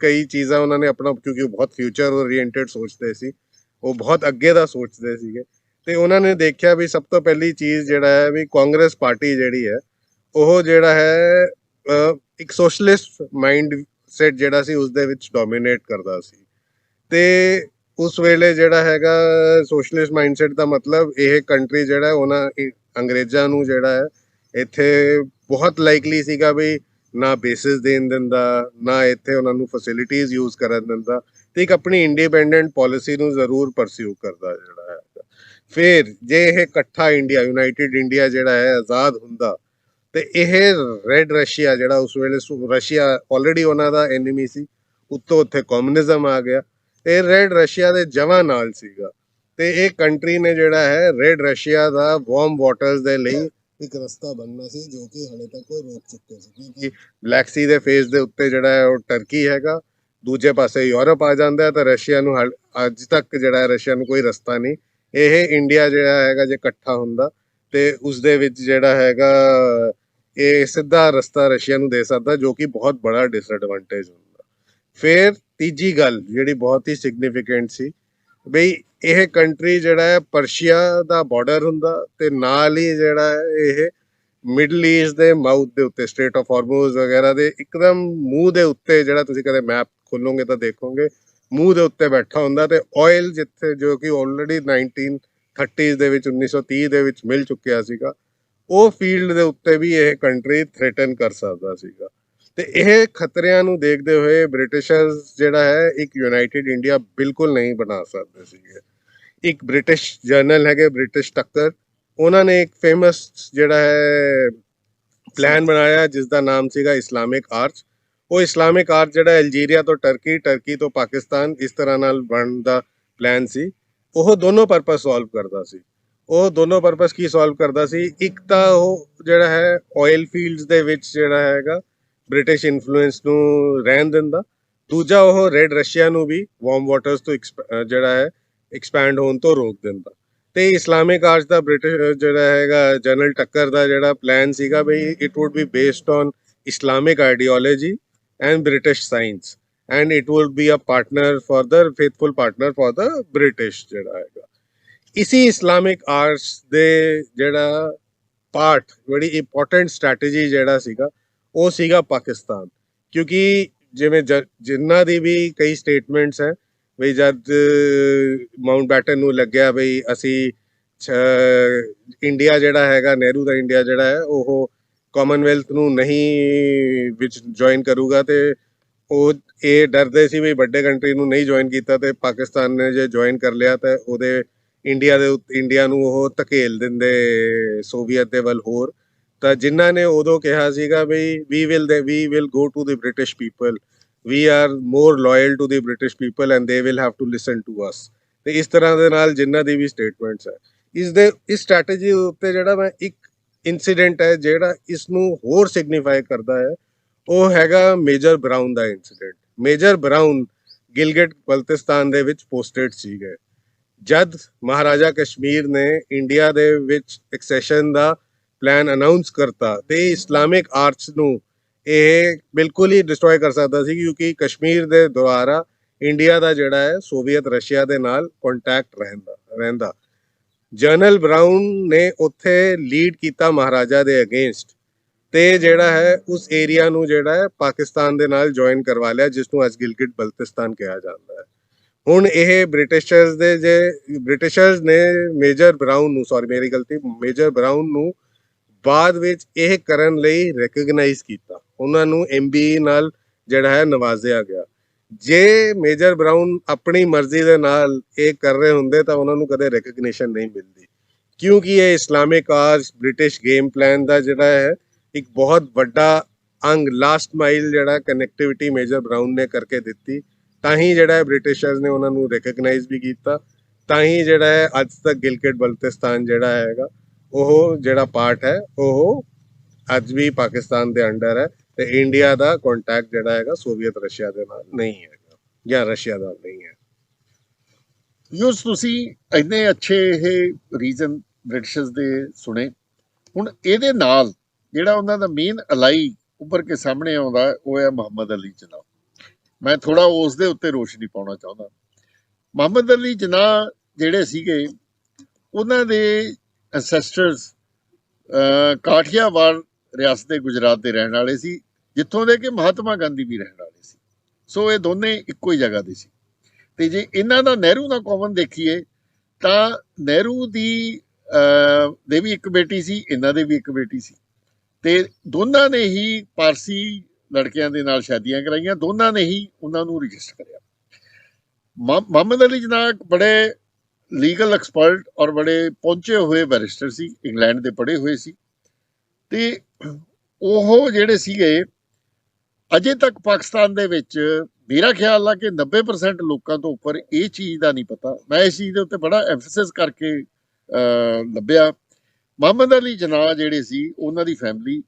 ਕਈ ਚੀਜ਼ਾਂ ਉਹਨਾਂ ਨੇ ਆਪਣਾ, ਕਿਉਂਕਿ ਉਹ ਬਹੁਤ ਫਿਊਚਰ ਓਰੀਐਂਟਡ ਸੋਚਦੇ ਸੀ, ਉਹ ਬਹੁਤ ਅੱਗੇ ਦਾ ਸੋਚਦੇ ਸੀਗੇ, ਤੇ ਉਹਨਾਂ ਨੇ ਦੇਖਿਆ ਵੀ ਸਭ ਤੋਂ ਪਹਿਲੀ ਚੀਜ਼ ਜਿਹੜਾ ਹੈ ਵੀ ਕਾਂਗਰਸ ਪਾਰਟੀ ਜਿਹੜੀ ਹੈ ਉਹ ਜਿਹੜਾ ਹੈ ਇੱਕ ਸੋਸ਼ਲਿਸਟ ਮਾਈਂਡ ਸੈਟ ਜਿਹੜਾ ਸੀ ਉਸ ਦੇ ਵਿੱਚ ਡੋਮੀਨੇਟ ਕਰਦਾ ਸੀ। ਤੇ ਉਸ ਵੇਲੇ ਜਿਹੜਾ ਹੈਗਾ ਸੋਸ਼ਲਿਸਟ ਮਾਈਂਡਸੈਟ ਦਾ ਮਤਲਬ ਇਹ ਕੰਟਰੀ ਜਿਹੜਾ ਉਹਨਾਂ ਅੰਗਰੇਜ਼ਾਂ ਨੂੰ ਜਿਹੜਾ ਹੈ ਇੱਥੇ ਬਹੁਤ ਲਾਈਕਲੀ ਸੀਗਾ ਵੀ ਨਾ ਬੇਸਿਸ ਦੇਣ ਦਿੰਦਾ, ਨਾ ਇੱਥੇ ਉਹਨਾਂ ਨੂੰ ਫੈਸਿਲਿਟੀਜ਼ ਯੂਜ਼ ਕਰਨ ਦਿੰਦਾ, ਤੇ ਇੱਕ ਆਪਣੀ ਇੰਡੀਪੈਂਡੈਂਟ ਪਾਲਿਸੀ ਨੂੰ ਜ਼ਰੂਰ ਪਰਸਿਊ ਕਰਦਾ ਜਿਹੜਾ ਹੈ। ਫਿਰ ਜੇ ਇਹ ਇਕੱਠਾ ਇੰਡੀਆ, ਯੂਨਾਈਟਿਡ ਇੰਡੀਆ ਜਿਹੜਾ ਹੈ ਆਜ਼ਾਦ ਹੁੰਦਾ, ਤੇ ਇਹ ਰੈਡ ਰਸ਼ੀਆ ਜਿਹੜਾ ਉਸ ਵੇਲੇ ਰਸ਼ੀਆ ਆਲਰੇਡੀ ਉਹਨਾਂ ਦਾ ਐਨੀਮੀ ਸੀ, ਉੱਤੋਂ ਉੱਥੇ ਕਮਿਊਨਿਜ਼ਮ ਆ ਗਿਆ, ਇਹ ਰੈਡ ਰਸ਼ੀਆ ਦੇ ਜਵਾਂ ਨਾਲ ਸੀਗਾ, ਤੇ ਇਹ ਕੰਟਰੀ ਨੇ ਜਿਹੜਾ ਹੈ ਰੈਡ ਰਸ਼ੀਆ ਦਾ ਵਾਰਮ ਵਾਟਰਸ ਦੇ ਲਈ ਇੱਕ ਰਸਤਾ ਬਣਨਾ ਸੀ, ਜੋ ਕਿ ਹਲੇ ਤੱਕ ਉਹ ਰੋਕ ਚੁੱਕੇ ਸੀ, ਕਿਉਂਕਿ ਬਲੈਕ ਸੀ ਦੇ ਫੇਸ ਦੇ ਉੱਤੇ ਜਿਹੜਾ ਹੈ ਉਹ ਟਰਕੀ ਹੈਗਾ, ਦੂਜੇ ਪਾਸੇ ਯੂਰਪ ਆ ਜਾਂਦਾ ਹੈ, ਤਾਂ ਰਸ਼ੀਆ ਨੂੰ ਅੱਜ ਤੱਕ ਜਿਹੜਾ ਹੈ ਰਸ਼ੀਆ ਨੂੰ ਕੋਈ ਰਸਤਾ ਨਹੀਂ। ਇਹ ਇੰਡੀਆ ਜਿਹੜਾ ਹੈਗਾ ਜੇ ਇਕੱਠਾ ਹੁੰਦਾ ਤੇ ਉਸ ਦੇ ਵਿੱਚ ਜਿਹੜਾ ਹੈਗਾ ਇਹ ਸਿੱਧਾ ਰਸਤਾ ਰਸ਼ੀਆ ਨੂੰ ਦੇ ਸਕਦਾ, ਜੋ ਕਿ ਬਹੁਤ ਬੜਾ ਡਿਸਐਡਵਾਂਟੇਜ ਹੁੰਦਾ। ਫਿਰ ਤੀਜੀ ਗੱਲ ਜਿਹੜੀ ਬਹੁਤ ਹੀ ਸਿਗਨੀਫੀਕੈਂਟ ਸੀ, ਬਈ ਇਹ ਕੰਟਰੀ ਜਿਹੜਾ ਹੈ ਪਰਸ਼ੀਆ ਦਾ ਬਾਰਡਰ ਹੁੰਦਾ ਤੇ ਨਾਲ ਹੀ ਜਿਹੜਾ ਹੈ ਇਹ ਮਿਡਲ ਈਸਟ ਦੇ ਮਾਊਥ ਦੇ ਉੱਤੇ ਸਟ੍ਰੇਟ ਆਫ ਹਾਰਮੋਜ਼ ਵਗੈਰਾ ਦੇ ਇੱਕਦਮ ਮੂੰਹ ਦੇ ਉੱਤੇ, ਜਿਹੜਾ ਤੁਸੀਂ ਕਦੇ ਮੈਪ ਖੋਲੋਗੇ ਤਾਂ ਦੇਖੋਗੇ ਮੂੰਹ ਦੇ ਉੱਤੇ ਬੈਠਾ ਹੁੰਦਾ, ਤੇ ਆਇਲ ਜਿੱਥੇ ਜੋ ਕਿ ਆਲਰੇਡੀ 1930s ਦੇ ਵਿੱਚ 1930 ਦੇ ਵਿੱਚ ਮਿਲ ਚੁੱਕਿਆ ਸੀਗਾ, ਉਹ ਫੀਲਡ ਦੇ ਉੱਤੇ ਵੀ ਇਹ ਕੰਟਰੀ ਥ੍ਰੈਟਨ ਕਰ ਸਕਦਾ ਸੀਗਾ। ਤੇ ਇਹ ਖਤਰਿਆਂ ਨੂੰ ਦੇਖਦੇ ਹੋਏ ਬ੍ਰਿਟਿਸ਼ਰਸ ਜਿਹੜਾ ਹੈ ਇੱਕ ਯੂਨਾਈਟਿਡ ਇੰਡੀਆ ਬਿਲਕੁਲ ਨਹੀਂ ਬਣਾ ਸਕਦੇ ਸੀਗੇ। ਇੱਕ ਬ੍ਰਿਟਿਸ਼ ਜਰਨਲ ਹੈਗੇ ਬ੍ਰਿਟਿਸ਼ ਟੱਕਰ, ਉਹਨਾਂ ਨੇ ਇੱਕ ਫੇਮਸ ਜਿਹੜਾ ਹੈ ਪਲਾਨ ਬਣਾਇਆ ਜਿਸ ਦਾ ਨਾਮ ਸੀਗਾ ਇਸਲਾਮਿਕ ਆਰਚ। ਉਹ ਇਸਲਾਮਿਕ ਆਰਚ ਜਿਹੜਾ ਅਲਜੀਰੀਆ ਤੋਂ ਟਰਕੀ, ਟਰਕੀ ਤੋਂ ਪਾਕਿਸਤਾਨ, ਇਸ ਤਰ੍ਹਾਂ ਨਾਲ ਬਣਨ ਦਾ ਪਲਾਨ ਸੀ। ਉਹ ਦੋਨੋਂ ਪਰਪਸ ਸੋਲਵ ਕਰਦਾ ਸੀ। ਉਹ ਦੋਨੋਂ ਪਰਪਸ ਕੀ ਸੋਲਵ ਕਰਦਾ ਸੀ? ਇੱਕ ਤਾਂ ਉਹ ਜਿਹੜਾ ਹੈ ਆਇਲ ਫੀਲਡਸ ਦੇ ਵਿੱਚ ਜਿਹੜਾ ਹੈਗਾ ਬ੍ਰਿਟਿਸ਼ ਇਨਫਲੂਐਂਸ ਨੂੰ ਰਹਿਣ ਦਿੰਦਾ, ਦੂਜਾ ਉਹ ਰੈਡ ਰਸ਼ੀਆ ਨੂੰ ਵੀ ਵਾਰਮ ਵਾਟਰਸ ਤੋਂ ਜਿਹੜਾ ਹੈ ਐਕਸਪੈਂਡ ਹੋਣ ਤੋਂ ਰੋਕ ਦਿੰਦਾ। ਤੇ ਇਸਲਾਮਿਕ ਆਰਚ ਦਾ ਬ੍ਰਿਟਿਸ਼ ਜਿਹੜਾ ਹੈਗਾ ਜਨਰਲ ਟੱਕਰ ਦਾ ਜਿਹੜਾ ਪਲਾਨ ਸੀਗਾ ਬਈ it wood B based on Islamic ideology and British science, and it would be a partner for the faithful partner for the British ਜਿਹੜਾ ਹੈਗਾ। ਇਸੀ ਇਸਲਾਮਿਕ ਆਰਟਸ ਦੇ ਜਿਹੜਾ ਪਾਰਟ ਬੜੀ ਇੰਪੋਰਟੈਂਟ ਸਟ੍ਰੈਟਜੀ ਜਿਹੜਾ ਸੀਗਾ ਉਹ ਸੀਗਾ ਪਾਕਿਸਤਾਨ, ਕਿਉਂਕਿ ਜਿਵੇਂ ਜਿਨ੍ਹਾਂ ਦੀ ਵੀ ਕਈ ਸਟੇਟਮੈਂਟਸ ਹੈ ਬਈ ਜਦ ਮਾਊਂਟਬੈਟਨ ਨੂੰ ਲੱਗਿਆ ਬਈ ਅਸੀਂ ਇੰਡੀਆ ਜਿਹੜਾ ਹੈਗਾ, ਨਹਿਰੂ ਦਾ ਇੰਡੀਆ ਜਿਹੜਾ ਹੈ ਉਹ ਕਾਮਨਵੈਲਥ ਨੂੰ ਨਹੀਂ ਵਿੱਚ ਜੁਆਇਨ ਕਰੂਗਾ, ਤੇ ਉਹ ਇਹ ਡਰਦੇ ਸੀ ਵੀ ਵੱਡੇ ਕੰਟਰੀ ਨੂੰ ਨਹੀਂ ਜੁਆਇਨ ਕੀਤਾ ਤੇ ਪਾਕਿਸਤਾਨ ਨੇ ਜੇ ਜੁਆਇਨ ਕਰ ਲਿਆ ਤਾਂ ਉਹਦੇ ਇੰਡੀਆ ਨੂੰ ਉਹ ਧਕੇਲ ਦਿੰਦੇ ਸੋਵੀਅਤ ਦੇ ਵੱਲ ਹੋਰ। ਤਾਂ ਜਿਨ੍ਹਾਂ ਨੇ ਉਦੋਂ ਕਿਹਾ ਸੀਗਾ ਵੀ we will go to the British people, we are more loyal to the British people and they will have to listen to us. ਤੇ ਇਸ ਤਰ੍ਹਾਂ ਦੇ ਨਾਲ ਜਿਨ੍ਹਾਂ ਦੀ ਵੀ ਸਟੇਟਮੈਂਟਸ ਹੈ, ਇਸ ਸਟ੍ਰੈਟਜੀ ਉੱਤੇ ਜਿਹੜਾ ਮੈਂ ਇੱਕ ਇੰਸੀਡੈਂਟ ਹੈ ਜਿਹੜਾ ਇਸ ਨੂੰ ਹੋਰ ਸਿਗਨੀਫਾਈ ਕਰਦਾ ਹੈ, ਉਹ ਹੈਗਾ ਮੇਜਰ ਬਰਾਊਨ ਦਾ ਇੰਸੀਡੈਂਟ। ਮੇਜਰ ਬਰਾਊਨ ਗਿਲਗਿਟ ਬਲਤਿਸਤਾਨ ਦੇ ਵਿੱਚ ਪੋਸਟਡ ਸੀਗੇ। ਜਦ ਮਹਾਰਾਜਾ ਕਸ਼ਮੀਰ ਨੇ ਇੰਡੀਆ ਦੇ ਵਿੱਚ ਐਕਸੈਸ਼ਨ ਦਾ ਪਲਾਨ ਅਨਾਉਂਸ ਕਰਤਾ ਤੇ ਇਸਲਾਮਿਕ ਆਰਚ ਨੂੰ ਇਹ ਬਿਲਕੁਲ ਹੀ ਡਿਸਟਰੋਏ ਕਰ ਸਕਦਾ ਸੀ, ਕਿਉਂਕਿ ਕਸ਼ਮੀਰ ਦੇ ਦੁਆਰਾ ਇੰਡੀਆ ਦਾ ਜਿਹੜਾ ਹੈ ਸੋਵੀਅਤ ਰਸ਼ੀਆ ਦੇ ਨਾਲ ਕੰਟੈਕਟ ਰਹਿੰਦਾ। ਜਨਰਲ ਬਰਾਊਨ ਨੇ ਉੱਥੇ ਲੀਡ ਕੀਤਾ ਮਹਾਰਾਜਾ ਦੇ ਅਗੇਂਸਟ, ਤੇ ਜਿਹੜਾ ਹੈ ਉਸ ਏਰੀਆ ਨੂੰ ਜਿਹੜਾ ਹੈ ਪਾਕਿਸਤਾਨ ਦੇ ਨਾਲ ਜੁਆਇਨ ਕਰਵਾ ਲਿਆ, ਜਿਸ ਨੂੰ ਅੱਜ ਗਿਲਗਿਟ ਬਲਤਿਸਤਾਨ ਕਿਹਾ ਜਾਂਦਾ ਹੈ। ਹੁਣ ਇਹ ਬ੍ਰਿਟਿਸ਼ਰਸ ਨੇ ਮੇਜਰ ਬਰਾਊਨ ਨੂੰ ਬਾਅਦ ਵਿੱਚ ਇਹ ਕਰਨ ਲਈ ਰੈਕਗਨਾਈਜ਼ ਕੀਤਾ, ਉਹਨਾਂ ਨੂੰ MBE ਨਾਲ ਜਿਹੜਾ ਹੈ ਨਵਾਜ਼ਿਆ ਗਿਆ। ਜੇ ਮੇਜਰ ਬਰਾਊਨ ਆਪਣੀ ਮਰਜ਼ੀ ਦੇ ਨਾਲ ਇਹ ਕਰ ਰਹੇ ਹੁੰਦੇ ਤਾਂ ਉਹਨਾਂ ਨੂੰ ਕਦੇ ਰੈਕਗਨੀਸ਼ਨ ਨਹੀਂ ਮਿਲਦੀ, ਕਿਉਂਕਿ ਇਹ Islamic arch British game plan ਦਾ ਜਿਹੜਾ ਹੈ ਇੱਕ ਬਹੁਤ ਵੱਡਾ ਅੰਗ, ਲਾਸਟ ਮਾਈਲ ਜਿਹੜਾ ਕਨੈਕਟੀਵਿਟੀ ਮੇਜਰ ਬਰਾਊਨ ਨੇ ਕਰਕੇ ਦਿੱਤੀ। ਤਾਂ ਹੀ ਜਿਹੜਾ ਹੈ ਬ੍ਰਿਟਿਸ਼ਰਸ ਨੇ ਉਹਨਾਂ ਨੂੰ ਰੈਕਗਨਾਈਜ਼ ਵੀ ਕੀਤਾ, ਤਾਂ ਹੀ ਜਿਹੜਾ ਹੈ ਅੱਜ ਤੱਕ ਗਿਲਗਿਟ ਬਲਤਿਸਤਾਨ ਜਿਹੜਾ ਹੈਗਾ ਉਹ ਜਿਹੜਾ ਪਾਰਟ ਹੈ ਉਹ ਅੱਜ ਵੀ ਪਾਕਿਸਤਾਨ ਦੇ ਅੰਡਰ ਹੈ, ਤੇ ਇੰਡੀਆ ਦਾ ਕੰਟੈਕਟ ਜਿਹੜਾ ਹੈਗਾ ਸੋਵੀਅਤ ਰਸ਼ੀਆ ਦੇ ਨਾਲ ਨਹੀਂ ਹੈਗਾ ਜਾਂ ਰਸ਼ੀਆ ਦਾ ਨਹੀਂ ਹੈ। ਯੂਸ ਤੁਸੀਂ ਇੰਨੇ ਅੱਛੇ ਇਹ ਰੀਜ਼ਨ ਬ੍ਰਿਟਿਸ਼ਰਸ ਦੇ ਸੁਣੇ। ਹੁਣ ਇਹਦੇ ਨਾਲ ਜਿਹੜਾ ਉਹਨਾਂ ਦਾ ਮੇਨ ਅਲਾਈ ਉੱਭਰ ਕੇ ਸਾਹਮਣੇ ਆਉਂਦਾ ਉਹ ਹੈ ਮੁਹੰਮਦ ਅਲੀ ਜਿਨਾਹ। ਮੈਂ ਥੋੜਾ ਉਸ ਦੇ ਉੱਤੇ ਰੋਸ਼ਨੀ ਪਾਉਣਾ ਚਾਹੁੰਦਾ। ਮੁਹੰਮਦ ਅਲੀ ਜਿਨਾਹ ਜਿਹੜੇ ਸੀਗੇ, ਉਹਨਾਂ ਦੇ ਐਂਸੈਸਟਰਸ ਕਾਠੀਆਵਾੜ ਰਿਆਸਤ ਦੇ ਗੁਜਰਾਤ ਦੇ ਰਹਿਣ ਵਾਲੇ ਸੀ, ਜਿੱਥੋਂ ਦੇ ਕਿ ਮਹਾਤਮਾ ਗਾਂਧੀ ਵੀ ਰਹਿਣ ਵਾਲੇ ਸੀ। ਸੋ ਇਹ ਦੋਨੇ ਇੱਕੋ ਹੀ ਜਗ੍ਹਾ ਦੇ ਸੀ। ਤੇ ਜੇ ਇਹਨਾਂ ਦਾ ਨਹਿਰੂ ਦਾ ਕਾਮਨ ਦੇਖੀਏ ਤਾਂ ਨਹਿਰੂ ਦੀ ਦੇ ਵੀ ਇੱਕ ਬੇਟੀ ਸੀ, ਇਹਨਾਂ ਦੇ ਵੀ ਇੱਕ ਬੇਟੀ ਸੀ, ਤੇ ਦੋਨਾਂ ਨੇ ਹੀ ਪਾਰਸੀ ਲੜਕਿਆਂ ਦੇ ਨਾਲ ਸ਼ਾਦੀਆਂ ਕਰਾਈਆਂ, ਦੋਨਾਂ ਨੇ ਹੀ ਉਹਨਾਂ ਨੂੰ ਰਜਿਸਟਰ ਕਰਿਆ। ਮੁਹੰਮਦ ਅਲੀ ਜਿਨਾਹ ਬੜੇ ਲੀਗਲ ਐਕਸਪਰਟ ਔਰ ਬੜੇ ਪਹੁੰਚੇ ਹੋਏ ਬੈਰਿਸਟਰ ਸੀ, ਇੰਗਲੈਂਡ ਦੇ ਪੜ੍ਹੇ ਹੋਏ ਸੀ, ਤੇ ਉਹ ਜਿਹੜੇ ਸੀਗੇ ਅਜੇ ਤੱਕ ਪਾਕਿਸਤਾਨ ਦੇ ਵਿੱਚ ਮੇਰਾ ਖਿਆਲ ਆ ਕਿ 90% ਲੋਕਾਂ ਤੋਂ ਉੱਪਰ ਇਹ ਚੀਜ਼ ਦਾ ਨਹੀਂ ਪਤਾ। ਮੈਂ ਇਸ ਚੀਜ਼ ਦੇ ਉੱਤੇ ਬੜਾ ਐਮਫੈਸਿਸ ਕਰਕੇ ਲੱਭਿਆ। ਮੁਹੰਮਦ ਅਲੀ ਜਨਾਹ ਜਿਹੜੇ ਸੀ, ਉਹਨਾਂ ਦੀ ਫੈਮਿਲੀ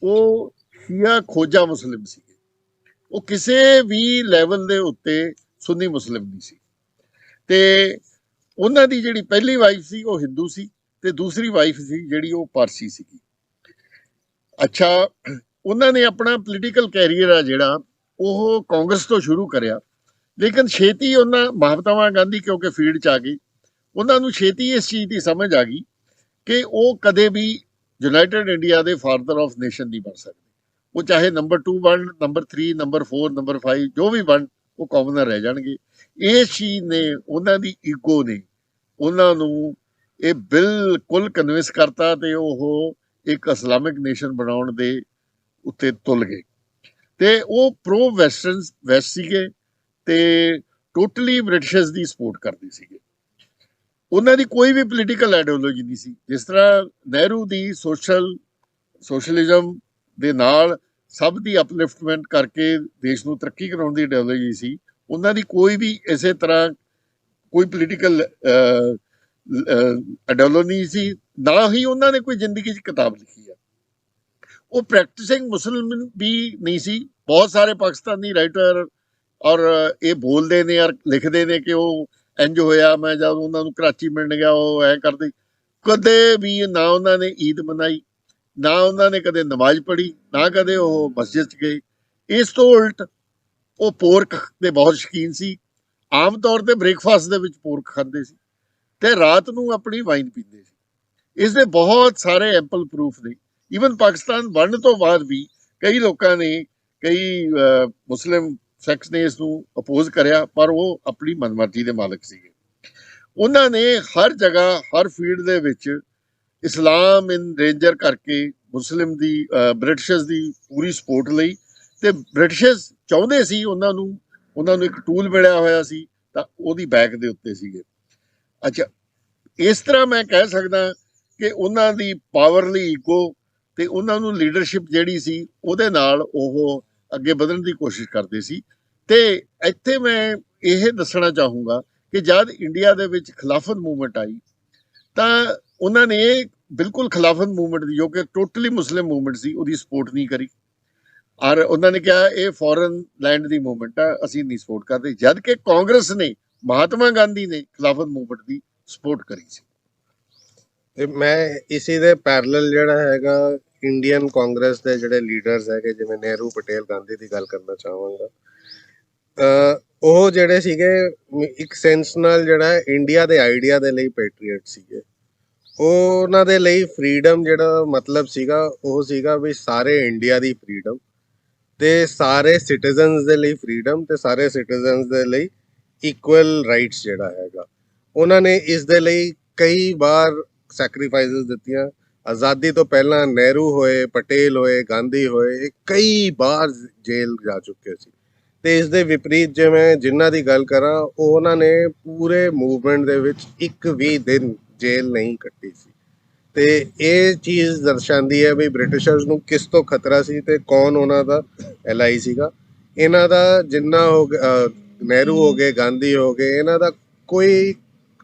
ਉਹ ਸ਼ੀਆ ਖੋਜਾ ਮੁਸਲਿਮ ਸੀ। ਉਹ ਕਿਸੇ ਵੀ ਲੈਵਲ ਦੇ ਉੱਤੇ ਸੁੰਨੀ ਮੁਸਲਿਮ ਨਹੀਂ ਸੀ। ਤੇ ਉਹਨਾਂ ਦੀ ਜਿਹੜੀ ਪਹਿਲੀ ਵਾਈਫ ਸੀ ਉਹ ਹਿੰਦੂ ਸੀ, ਤੇ ਦੂਸਰੀ ਵਾਈਫ ਸੀ ਜਿਹੜੀ ਉਹ ਪਾਰਸੀ ਸੀਗੀ। ਅੱਛਾ, ਉਹਨਾਂ ਨੇ ਆਪਣਾ ਪੋਲੀਟੀਕਲ ਕੈਰੀਅਰ ਆ ਜਿਹੜਾ ਉਹ ਕਾਂਗਰਸ ਤੋਂ ਸ਼ੁਰੂ ਕਰਿਆ, ਲੇਕਿਨ ਛੇਤੀ ਉਹਨਾਂ ਮਹਾਤਮਾ ਗਾਂਧੀ ਕਿਉਂਕਿ ਫੀਲਡ 'ਚ ਆ ਗਈ, ਉਹਨਾਂ ਨੂੰ ਛੇਤੀ ਇਸ ਚੀਜ਼ ਦੀ ਸਮਝ ਆ ਗਈ ਕਿ ਉਹ ਕਦੇ ਵੀ ਯੂਨਾਈਟਿਡ ਇੰਡੀਆ ਦੇ ਫਾਦਰ ਆਫ ਨੇਸ਼ਨ ਨਹੀਂ ਬਣ ਸਕਦੇ। ਉਹ ਚਾਹੇ ਨੰਬਰ 2 ਬਣ, ਨੰਬਰ 3, ਨੰਬਰ 4, ਨੰਬਰ 5 ਜੋ ਵੀ ਬਣ, ਉਹ ਕਾਮਨਰ ਰਹਿ ਜਾਣਗੇ। ਇਸ ਚੀਜ਼ ਨੇ, ਉਹਨਾਂ ਦੀ ਈਗੋ ਨੇ ਉਹਨਾਂ ਨੂੰ ਇਹ ਬਿਲਕੁਲ ਕਨਵਿੰਸ ਕਰਤਾ ਤੇ ਉਹ ਇੱਕ ਇਸਲਾਮਿਕ ਨੇਸ਼ਨ ਬਣਾਉਣ ਦੇ ਉੱਤੇ ਤੁਲ ਗਏ। ਤੇ ਉਹ ਪ੍ਰੋ ਵੈਸਟ ਸੀਗੇ ਤੇ ਟੋਟਲੀ ਬ੍ਰਿਟਿਸ਼ਰਸ ਦੀ ਸਪੋਰਟ ਕਰਦੇ ਸੀਗੇ। ਉਹਨਾਂ ਦੀ ਕੋਈ ਵੀ ਪੋਲੀਟੀਕਲ ਆਈਡੀਓਲੋਜੀ ਨਹੀਂ ਸੀ। ਜਿਸ ਤਰ੍ਹਾਂ ਨਹਿਰੂ ਦੀ ਸੋਸ਼ਲਿਜ਼ਮ ਦੇ ਨਾਲ ਸਭ ਦੀ ਅਪਲਿਫਟਮੈਂਟ ਕਰਕੇ ਦੇਸ਼ ਨੂੰ ਤਰੱਕੀ ਕਰਾਉਣ ਦੀ ਆਈਡੀਓਲੋਜੀ ਸੀ, ਉਹਨਾਂ ਦੀ ਕੋਈ ਵੀ ਇਸੇ ਤਰ੍ਹਾਂ ਕੋਈ ਪੋਲੀਟੀਕਲ ਆਈਡੀਓਲੋਜੀ ਨਹੀਂ ਸੀ। ਨਾ ਹੀ ਉਹਨਾਂ ਨੇ ਕੋਈ ਜ਼ਿੰਦਗੀ 'ਚ ਕਿਤਾਬ ਲਿਖੀ ਆ। ਉਹ ਪ੍ਰੈਕਟਿਸਿੰਗ ਮੁਸਲਮਾਨ ਵੀ ਨਹੀਂ ਸੀ। ਬਹੁਤ ਸਾਰੇ ਪਾਕਿਸਤਾਨੀ ਰਾਈਟਰ ਔਰ ਇਹ ਬੋਲਦੇ ਨੇ ਔਰ ਲਿਖਦੇ ਨੇ ਕਿ ਉਹ ਇੰਜ ਹੋਇਆ, ਮੈਂ ਜਦ ਉਹਨਾਂ ਨੂੰ ਕਰਾਚੀ ਮਿਲਣ ਗਿਆ ਉਹ ਐ ਕਰਦੇ। ਕਦੇ ਵੀ ਨਾ ਉਹਨਾਂ ਨੇ ਈਦ ਮਨਾਈ, ਨਾ ਉਹਨਾਂ ਨੇ ਕਦੇ ਨਮਾਜ਼ ਪੜ੍ਹੀ, ਨਾ ਕਦੇ ਉਹ ਮਸਜਿਦ 'ਚ ਗਏ। ਇਸ ਤੋਂ ਉਲਟ ਉਹ ਪੋਰਕ ਦੇ ਬਹੁਤ ਸ਼ੌਕੀਨ ਸੀ। ਆਮ ਤੌਰ ਤੇ ਬ੍ਰੇਕਫਾਸਟ ਦੇ ਵਿੱਚ ਪੋਰਕ ਖਾਂਦੇ ਸੀ ਤੇ ਰਾਤ ਨੂੰ ਆਪਣੀ ਵਾਈਨ ਪੀਂਦੇ ਸੀ। ਇਸ ਦੇ ਬਹੁਤ ਸਾਰੇ ਐਂਪਲ ਪ੍ਰੂਫ ਨੇ। ਈਵਨ ਪਾਕਿਸਤਾਨ ਬਣਨ ਤੋਂ ਬਾਅਦ ਵੀ ਕਈ ਲੋਕਾਂ ਨੇ, ਕਈ ਮੁਸਲਿਮ ਸੈਕਸ ਨੇ ਇਸ ਨੂੰ ਅਪੋਜ਼ ਕਰਿਆ, ਪਰ ਉਹ ਆਪਣੀ ਮਨਮਰਜ਼ੀ ਦੇ ਮਾਲਕ ਸੀਗੇ। ਉਹਨਾਂ ਨੇ ਹਰ ਜਗ੍ਹਾ, ਹਰ ਫੀਲਡ ਦੇ ਵਿੱਚ ਇਸਲਾਮ ਇਨ ਡੇਂਜਰ ਕਰਕੇ ਮੁਸਲਿਮ ਦੀ, ਬ੍ਰਿਟਿਸ਼ਰਸ ਦੀ ਪੂਰੀ ਸਪੋਰਟ ਲਈ। ਤੇ ਬ੍ਰਿਟਿਸ਼ਰਸ ਚਾਹੁੰਦੇ ਸੀ ਉਹਨਾਂ ਨੂੰ ਇੱਕ ਟੂਲ ਮਿਲਿਆ ਹੋਇਆ ਸੀ ਤਾਂ ਉਹਦੀ ਬੈਕ ਦੇ ਉੱਤੇ ਸੀਗੇ। ਅੱਛਾ, ਇਸ ਤਰ੍ਹਾਂ ਮੈਂ ਕਹਿ ਸਕਦਾ ਕਿ ਉਹਨਾਂ ਦੀ ਪਾਵਰਲੀ ਈਗੋ ਤੇ ਉਹਨਾਂ ਨੂੰ ਲੀਡਰਸ਼ਿਪ ਜਿਹੜੀ ਸੀ ਉਹਦੇ ਨਾਲ ਉਹ ਅੱਗੇ ਵਧਣ ਦੀ ਕੋਸ਼ਿਸ਼ ਕਰਦੇ ਸੀ। ਤੇ ਇੱਥੇ ਮੈਂ ਇਹ ਦੱਸਣਾ ਚਾਹੂੰਗਾ ਕਿ ਜਦ ਇੰਡੀਆ ਦੇ ਵਿੱਚ ਖਿਲਾਫਤ ਮੂਵਮੈਂਟ ਆਈ ਤਾਂ ਉਹਨਾਂ ਨੇ ਬਿਲਕੁਲ ਖਿਲਾਫਤ ਮੂਵਮੈਂਟ ਦੀ, ਜੋ ਕਿ ਟੋਟਲੀ ਮੁਸਲਿਮ ਮੂਵਮੈਂਟ ਸੀ, ਉਹਦੀ ਸਪੋਰਟ ਨਹੀਂ ਕਰੀ। ਔਰ ਉਹਨਾਂ ਨੇ ਕਿਹਾ ਇਹ ਫੋਰਨ ਲੈਂਡ ਦੀ ਮੂਵਮੈਂਟ ਆ, ਅਸੀਂ ਨਹੀਂ ਸਪੋਰਟ ਕਰਦੇ। ਜਦ ਕਿ ਕਾਂਗਰਸ ਨੇ, ਮਹਾਤਮਾ ਗਾਂਧੀ ਨੇ ਖਿਲਾਫਤ ਮੂਵਮੈਂਟ ਦੀ ਸਪੋਰਟ ਕਰੀ ਸੀ। ਤੇ ਮੈਂ ਇਸੇ ਦੇ ਪੈਰਲਲ ਜਿਹੜਾ ਹੈਗਾ ਇੰਡੀਅਨ ਕਾਂਗਰਸ ਦੇ ਜਿਹੜੇ ਲੀਡਰਸ ਹੈਗੇ, ਜਿਵੇਂ ਨਹਿਰੂ, ਪਟੇਲ, ਗਾਂਧੀ ਦੀ ਗੱਲ ਕਰਨਾ ਚਾਹਾਂਗਾ। ਉਹ ਜਿਹੜੇ ਸੀਗੇ ਇੱਕ ਸੈਂਸ ਨਾਲ ਜਿਹੜਾ ਇੰਡੀਆ ਦੇ ਆਈਡੀਆ ਦੇ ਲਈ ਪੈਟਰੀਅਟ ਸੀਗੇ। ਉਹਨਾਂ ਦੇ ਲਈ ਫਰੀडम ਜਿਹੜਾ ਮਤਲਬ ਸੀਗਾ ਉਹ ਸੀਗਾ ਵੀ ਸਾਰੇ ਇੰਡੀਆ ਦੀ ਫਰੀडम ਤੇ ਸਾਰੇ ਸਿਟੀਜ਼ਨਸ ਦੇ ਲਈ ਫਰੀडम ਤੇ ਸਾਰੇ ਸਿਟੀਜ਼ਨਸ ਦੇ ਲਈ ਇਕੁਅਲ ਰਾਈਟਸ ਜਿਹੜਾ ਹੈਗਾ। ਉਹਨਾਂ ਨੇ ਇਸ ਦੇ ਲਈ ਕਈ ਵਾਰ ਸੈਕਰੀਫਾਈਸਿਸ ਦਿੱਤੀਆਂ। ਆਜ਼ਾਦੀ ਤੋਂ ਪਹਿਲਾਂ ਨਹਿਰੂ ਹੋਏ, ਪਟੇਲ ਹੋਏ, ਗਾਂਧੀ ਹੋਏ, ਕਈ ਵਾਰ ਜੇਲ੍ਹ ਜਾ ਚੁੱਕੇ ਸੀ। ਤੇ ਇਸ ਦੇ ਵਿਪਰੀਤ ਜੇ ਮੈਂ ਜਿਨ੍ਹਾਂ ਦੀ ਗੱਲ ਕਰਾਂ, ਉਹਨਾਂ ਨੇ ਪੂਰੇ ਮੂਵਮੈਂਟ ਦੇ ਵਿੱਚ ਇੱਕ ਵੀ ਦਿਨ ਜੇਲ੍ਹ ਨਹੀਂ ਕੱਟੀ ਸੀ। ਤੇ ਇਹ ਚੀਜ਼ ਦਰਸਾਉਂਦੀ ਹੈ ਵੀ ਬ੍ਰਿਟਿਸ਼ਰਸ ਨੂੰ ਕਿਸ ਤੋਂ ਖਤਰਾ ਸੀ ਤੇ ਕੌਣ ਉਹਨਾਂ ਦਾ ਐਲਾਈ ਸੀਗਾ। ਇਹਨਾਂ ਦਾ ਜਿੰਨਾ ਹੋ ਗਿਆ, ਨਹਿਰੂ ਹੋ ਗਏ, ਗਾਂਧੀ ਹੋ ਗਏ, ਇਹਨਾਂ ਦਾ ਕੋਈ,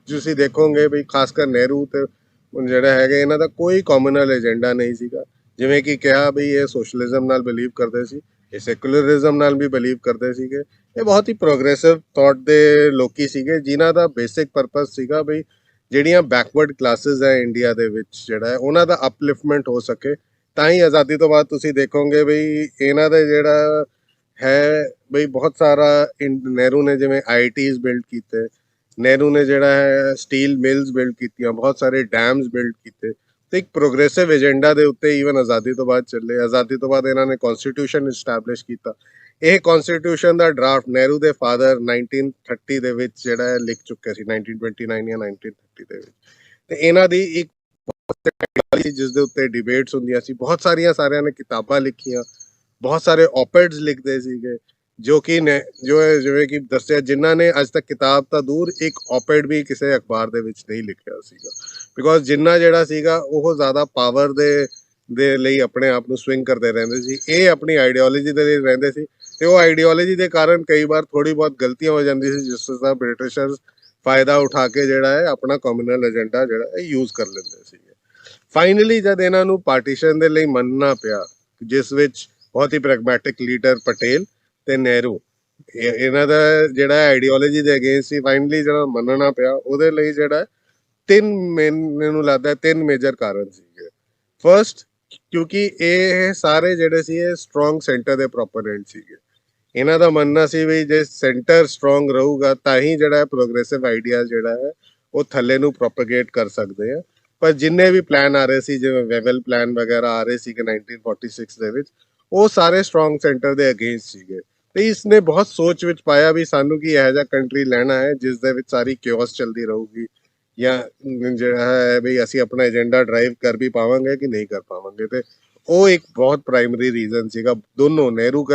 ਤੁਸੀਂ ਦੇਖੋਗੇ ਵੀ ਖਾਸ ਕਰ ਨਹਿਰੂ ਤੇ ਜਿਹੜਾ ਹੈਗਾ, ਇਹਨਾਂ ਦਾ ਕੋਈ ਕਾਮਨਲ ਏਜੰਡਾ ਨਹੀਂ ਸੀਗਾ। ਜਿਵੇਂ ਕਿ ਕਿਹਾ ਵੀ ਇਹ ਸੋਸ਼ਲਿਜ਼ਮ ਨਾਲ ਬਿਲੀਵ ਕਰਦੇ ਸੀ, ਇਹ ਸੈਕੂਲਰਿਜ਼ਮ ਨਾਲ ਵੀ ਬਿਲੀਵ ਕਰਦੇ ਸੀਗੇ। ਇਹ ਬਹੁਤ ਹੀ ਪ੍ਰੋਗਰੈਸਿਵ ਥਾਟ ਦੇ ਲੋਕੀ ਸੀਗੇ, ਜਿਨ੍ਹਾਂ ਦਾ ਬੇਸਿਕ ਪਰਪਸ ਸੀਗਾ ਵੀ ਜਿਹੜੀਆਂ ਬੈਕਵਰਡ ਕਲਾਸਿਸ ਹੈ ਇੰਡੀਆ ਦੇ ਵਿੱਚ ਜਿਹੜਾ ਹੈ ਉਹਨਾਂ ਦਾ ਅਪਲਿਫਟਮੈਂਟ ਹੋ ਸਕੇ। ਤਾਂ ਹੀ ਆਜ਼ਾਦੀ ਤੋਂ ਬਾਅਦ ਤੁਸੀਂ ਦੇਖੋਗੇ ਵੀ ਇਹਨਾਂ ਦਾ ਜਿਹੜਾ ਹੈ ਬਈ ਬਹੁਤ ਸਾਰਾ ਨਹਿਰੂ ਨੇ ਜਿਵੇਂ IITs ਬਿਲਡ ਕੀਤੇ, ਨਹਿਰੂ ਨੇ ਜਿਹੜਾ ਹੈ ਸਟੀਲ ਮਿਲਸ ਬਿਲਡ ਕੀਤੀਆਂ, ਬਹੁਤ ਸਾਰੇ ਡੈਮਸ ਬਿਲਡ ਕੀਤੇ ਤੇ ਇੱਕ ਪ੍ਰੋਗਰੈਸਿਵ ਏਜੰਡਾ ਦੇ ਉੱਤੇ ਈਵਨ ਆਜ਼ਾਦੀ ਤੋਂ ਬਾਅਦ ਚੱਲੇ। ਆਜ਼ਾਦੀ ਤੋਂ ਬਾਅਦ ਇਹਨਾਂ ਨੇ ਕਨਸਟੀਟਿਊਸ਼ਨ ਇਸਟੈਬਲਿਸ਼ ਕੀਤਾ। ਇਹ ਕਨਸਟੀਟਿਊਸ਼ਨ ਦਾ ਡਰਾਫਟ ਨਹਿਰੂ ਦੇ ਫਾਦਰ 1930 ਦੇ ਵਿੱਚ ਜਿਹੜਾ ਹੈ ਲਿਖ ਚੁੱਕੇ ਸੀ, 1929 ਜਾਂ 1930 ਦੇ ਵਿੱਚ। ਤੇ ਇਹਨਾਂ ਦੀ ਇੱਕ ਜਿਸ ਦੇ ਉੱਤੇ ਡਿਬੇਟਸ ਹੁੰਦੀਆਂ ਸੀ, ਬਹੁਤ ਸਾਰਿਆਂ ਨੇ ਕਿਤਾਬਾਂ ਲਿਖੀਆਂ, ਬਹੁਤ ਸਾਰੇ ਓਪੈਡਸ ਲਿਖਦੇ ਸੀਗੇ, ਜੋ ਕਿ ਜਿਵੇਂ ਕਿ ਦੱਸਿਆ, ਜਿਨ੍ਹਾਂ ਨੇ ਅੱਜ ਤੱਕ ਕਿਤਾਬ ਤਾਂ ਦੂਰ ਇੱਕ ਓਪੈਡ ਵੀ ਕਿਸੇ ਅਖਬਾਰ ਦੇ ਵਿੱਚ ਨਹੀਂ ਲਿਖਿਆ ਸੀਗਾ। ਬਿਕੋਜ਼ ਜਿੰਨਾ ਜਿਹੜਾ ਸੀਗਾ ਉਹ ਜ਼ਿਆਦਾ ਪਾਵਰ ਦੇ ਲਈ ਆਪਣੇ ਆਪ ਨੂੰ ਸਵਿੰਗ ਕਰਦੇ ਰਹਿੰਦੇ ਸੀ। ਇਹ ਆਪਣੀ ਆਈਡੀਓਲੋਜੀ ਦੇ ਲਈ ਰਹਿੰਦੇ ਸੀ ਤੇ ਉਹ ਆਈਡੀਓਲੋਜੀ ਦੇ ਕਾਰਨ ਕਈ ਵਾਰ ਥੋੜੀ ਬਹੁਤ ਗਲਤੀਆਂ ਹੋ ਜਾਂਦੀ ਸੀ, ਜਿਸ ਦਾ ਬ੍ਰਿਟਿਸ਼ਰਸ ਫਾਇਦਾ ਉਠਾ ਕੇ ਜਿਹੜਾ ਹੈ ਆਪਣਾ ਕਮਿਊਨਲ ਏਜੰਡਾ ਜਿਹੜਾ ਹੈ ਯੂਜ਼ ਕਰ ਲੈਂਦੇ ਸੀਗੇ। ਫਾਈਨਲੀ ਜਦ ਇਹਨਾਂ ਨੂੰ ਪਾਰਟੀਸ਼ਨ ਦੇ ਲਈ ਮੰਨਣਾ ਪਿਆ, ਜਿਸ ਵਿੱਚ ਬਹੁਤ ਹੀ ਪ੍ਰੈਗਮੈਟਿਕ ਲੀਡਰ ਪਟੇਲ ਤੇ ਨਹਿਰੂ ਇਹਨਾਂ ਦਾ ਜਿਹੜਾ ਆਈਡੀਓਲੋਜੀ ਦੇ ਅਗੇਂਸਟ ਸੀ, ਫਾਈਨਲੀ ਜਿਹੜਾ ਮੰਨਣਾ ਪਿਆ, ਉਹਦੇ ਲਈ ਜਿਹੜਾ ਮੈਨੂੰ ਲੱਗਦਾ ਤਿੰਨ ਮੇਜਰ ਕਾਰਨ ਸੀਗੇ। ਫਰਸਟ, ਕਿਉਂਕਿ ਇਹ ਸਾਰੇ ਜਿਹੜੇ ਸੀ ਇਹ ਸਟਰੋਂਗ ਸੈਂਟਰ ਦੇ ਪ੍ਰੋਪੋਨੈਂਟ ਸੀਗੇ। ਇਹਨਾਂ ਦਾ ਮੰਨਣਾ ਸੀ ਵੀ ਜੇ ਸੈਂਟਰ ਸਟਰੋਂਗ ਰਹੂਗਾ ਤਾਂ ਹੀ ਜਿਹੜਾ ਪ੍ਰੋਗਰੈਸਿਵ ਆਈਡੀਆ ਜਿਹੜਾ ਹੈ ਉਹ ਥੱਲੇ ਨੂੰ ਪ੍ਰੋਪਗੇਟ ਕਰ ਸਕਦੇ ਆ। ਪਰ ਜਿੰਨੇ ਵੀ ਪਲਾਨ ਆ ਰਹੇ ਸੀ, ਜਿਵੇਂ ਵੈਵਲ ਪਲਾਨ ਵਗੈਰਾ ਆ ਰਹੇ ਸੀਗੇ 1946 ਦੇ ਵਿੱਚ, ਉਹ ਸਾਰੇ ਸਟਰੋਂਗ ਸੈਂਟਰ ਦੇ ਅਗੇਂਸਟ ਸੀਗੇ। ਤੇ ਇਸਨੇ ਬਹੁਤ ਸੋਚ ਵਿੱਚ ਪਾਇਆ ਵੀ ਸਾਨੂੰ ਕੀ ਇਹੋ ਜਿਹਾ ਕੰਟਰੀ ਲੈਣਾ ਹੈ ਜਿਸ ਦੇ ਵਿੱਚ ਸਾਰੀ ਕਿਓਸ ਚੱਲਦੀ ਰਹੂਗੀ, ਜਾਂ ਜਿਹੜਾ ਹੈ ਵੀ ਅਸੀਂ ਆਪਣਾ ਏਜੰਡਾ ਡਰਾਈਵ ਕਰ ਵੀ ਪਾਵਾਂਗੇ ਕਿ ਨਹੀਂ ਕਰ ਪਾਵਾਂਗੇ। ਤੇ ਉਹ ਇੱਕ ਬਹੁਤ ਪ੍ਰਾਇਮਰੀ ਰੀਜ਼ਨ ਸੀਗਾ ਦੋਨੋਂ, ਨਹਿਰੂ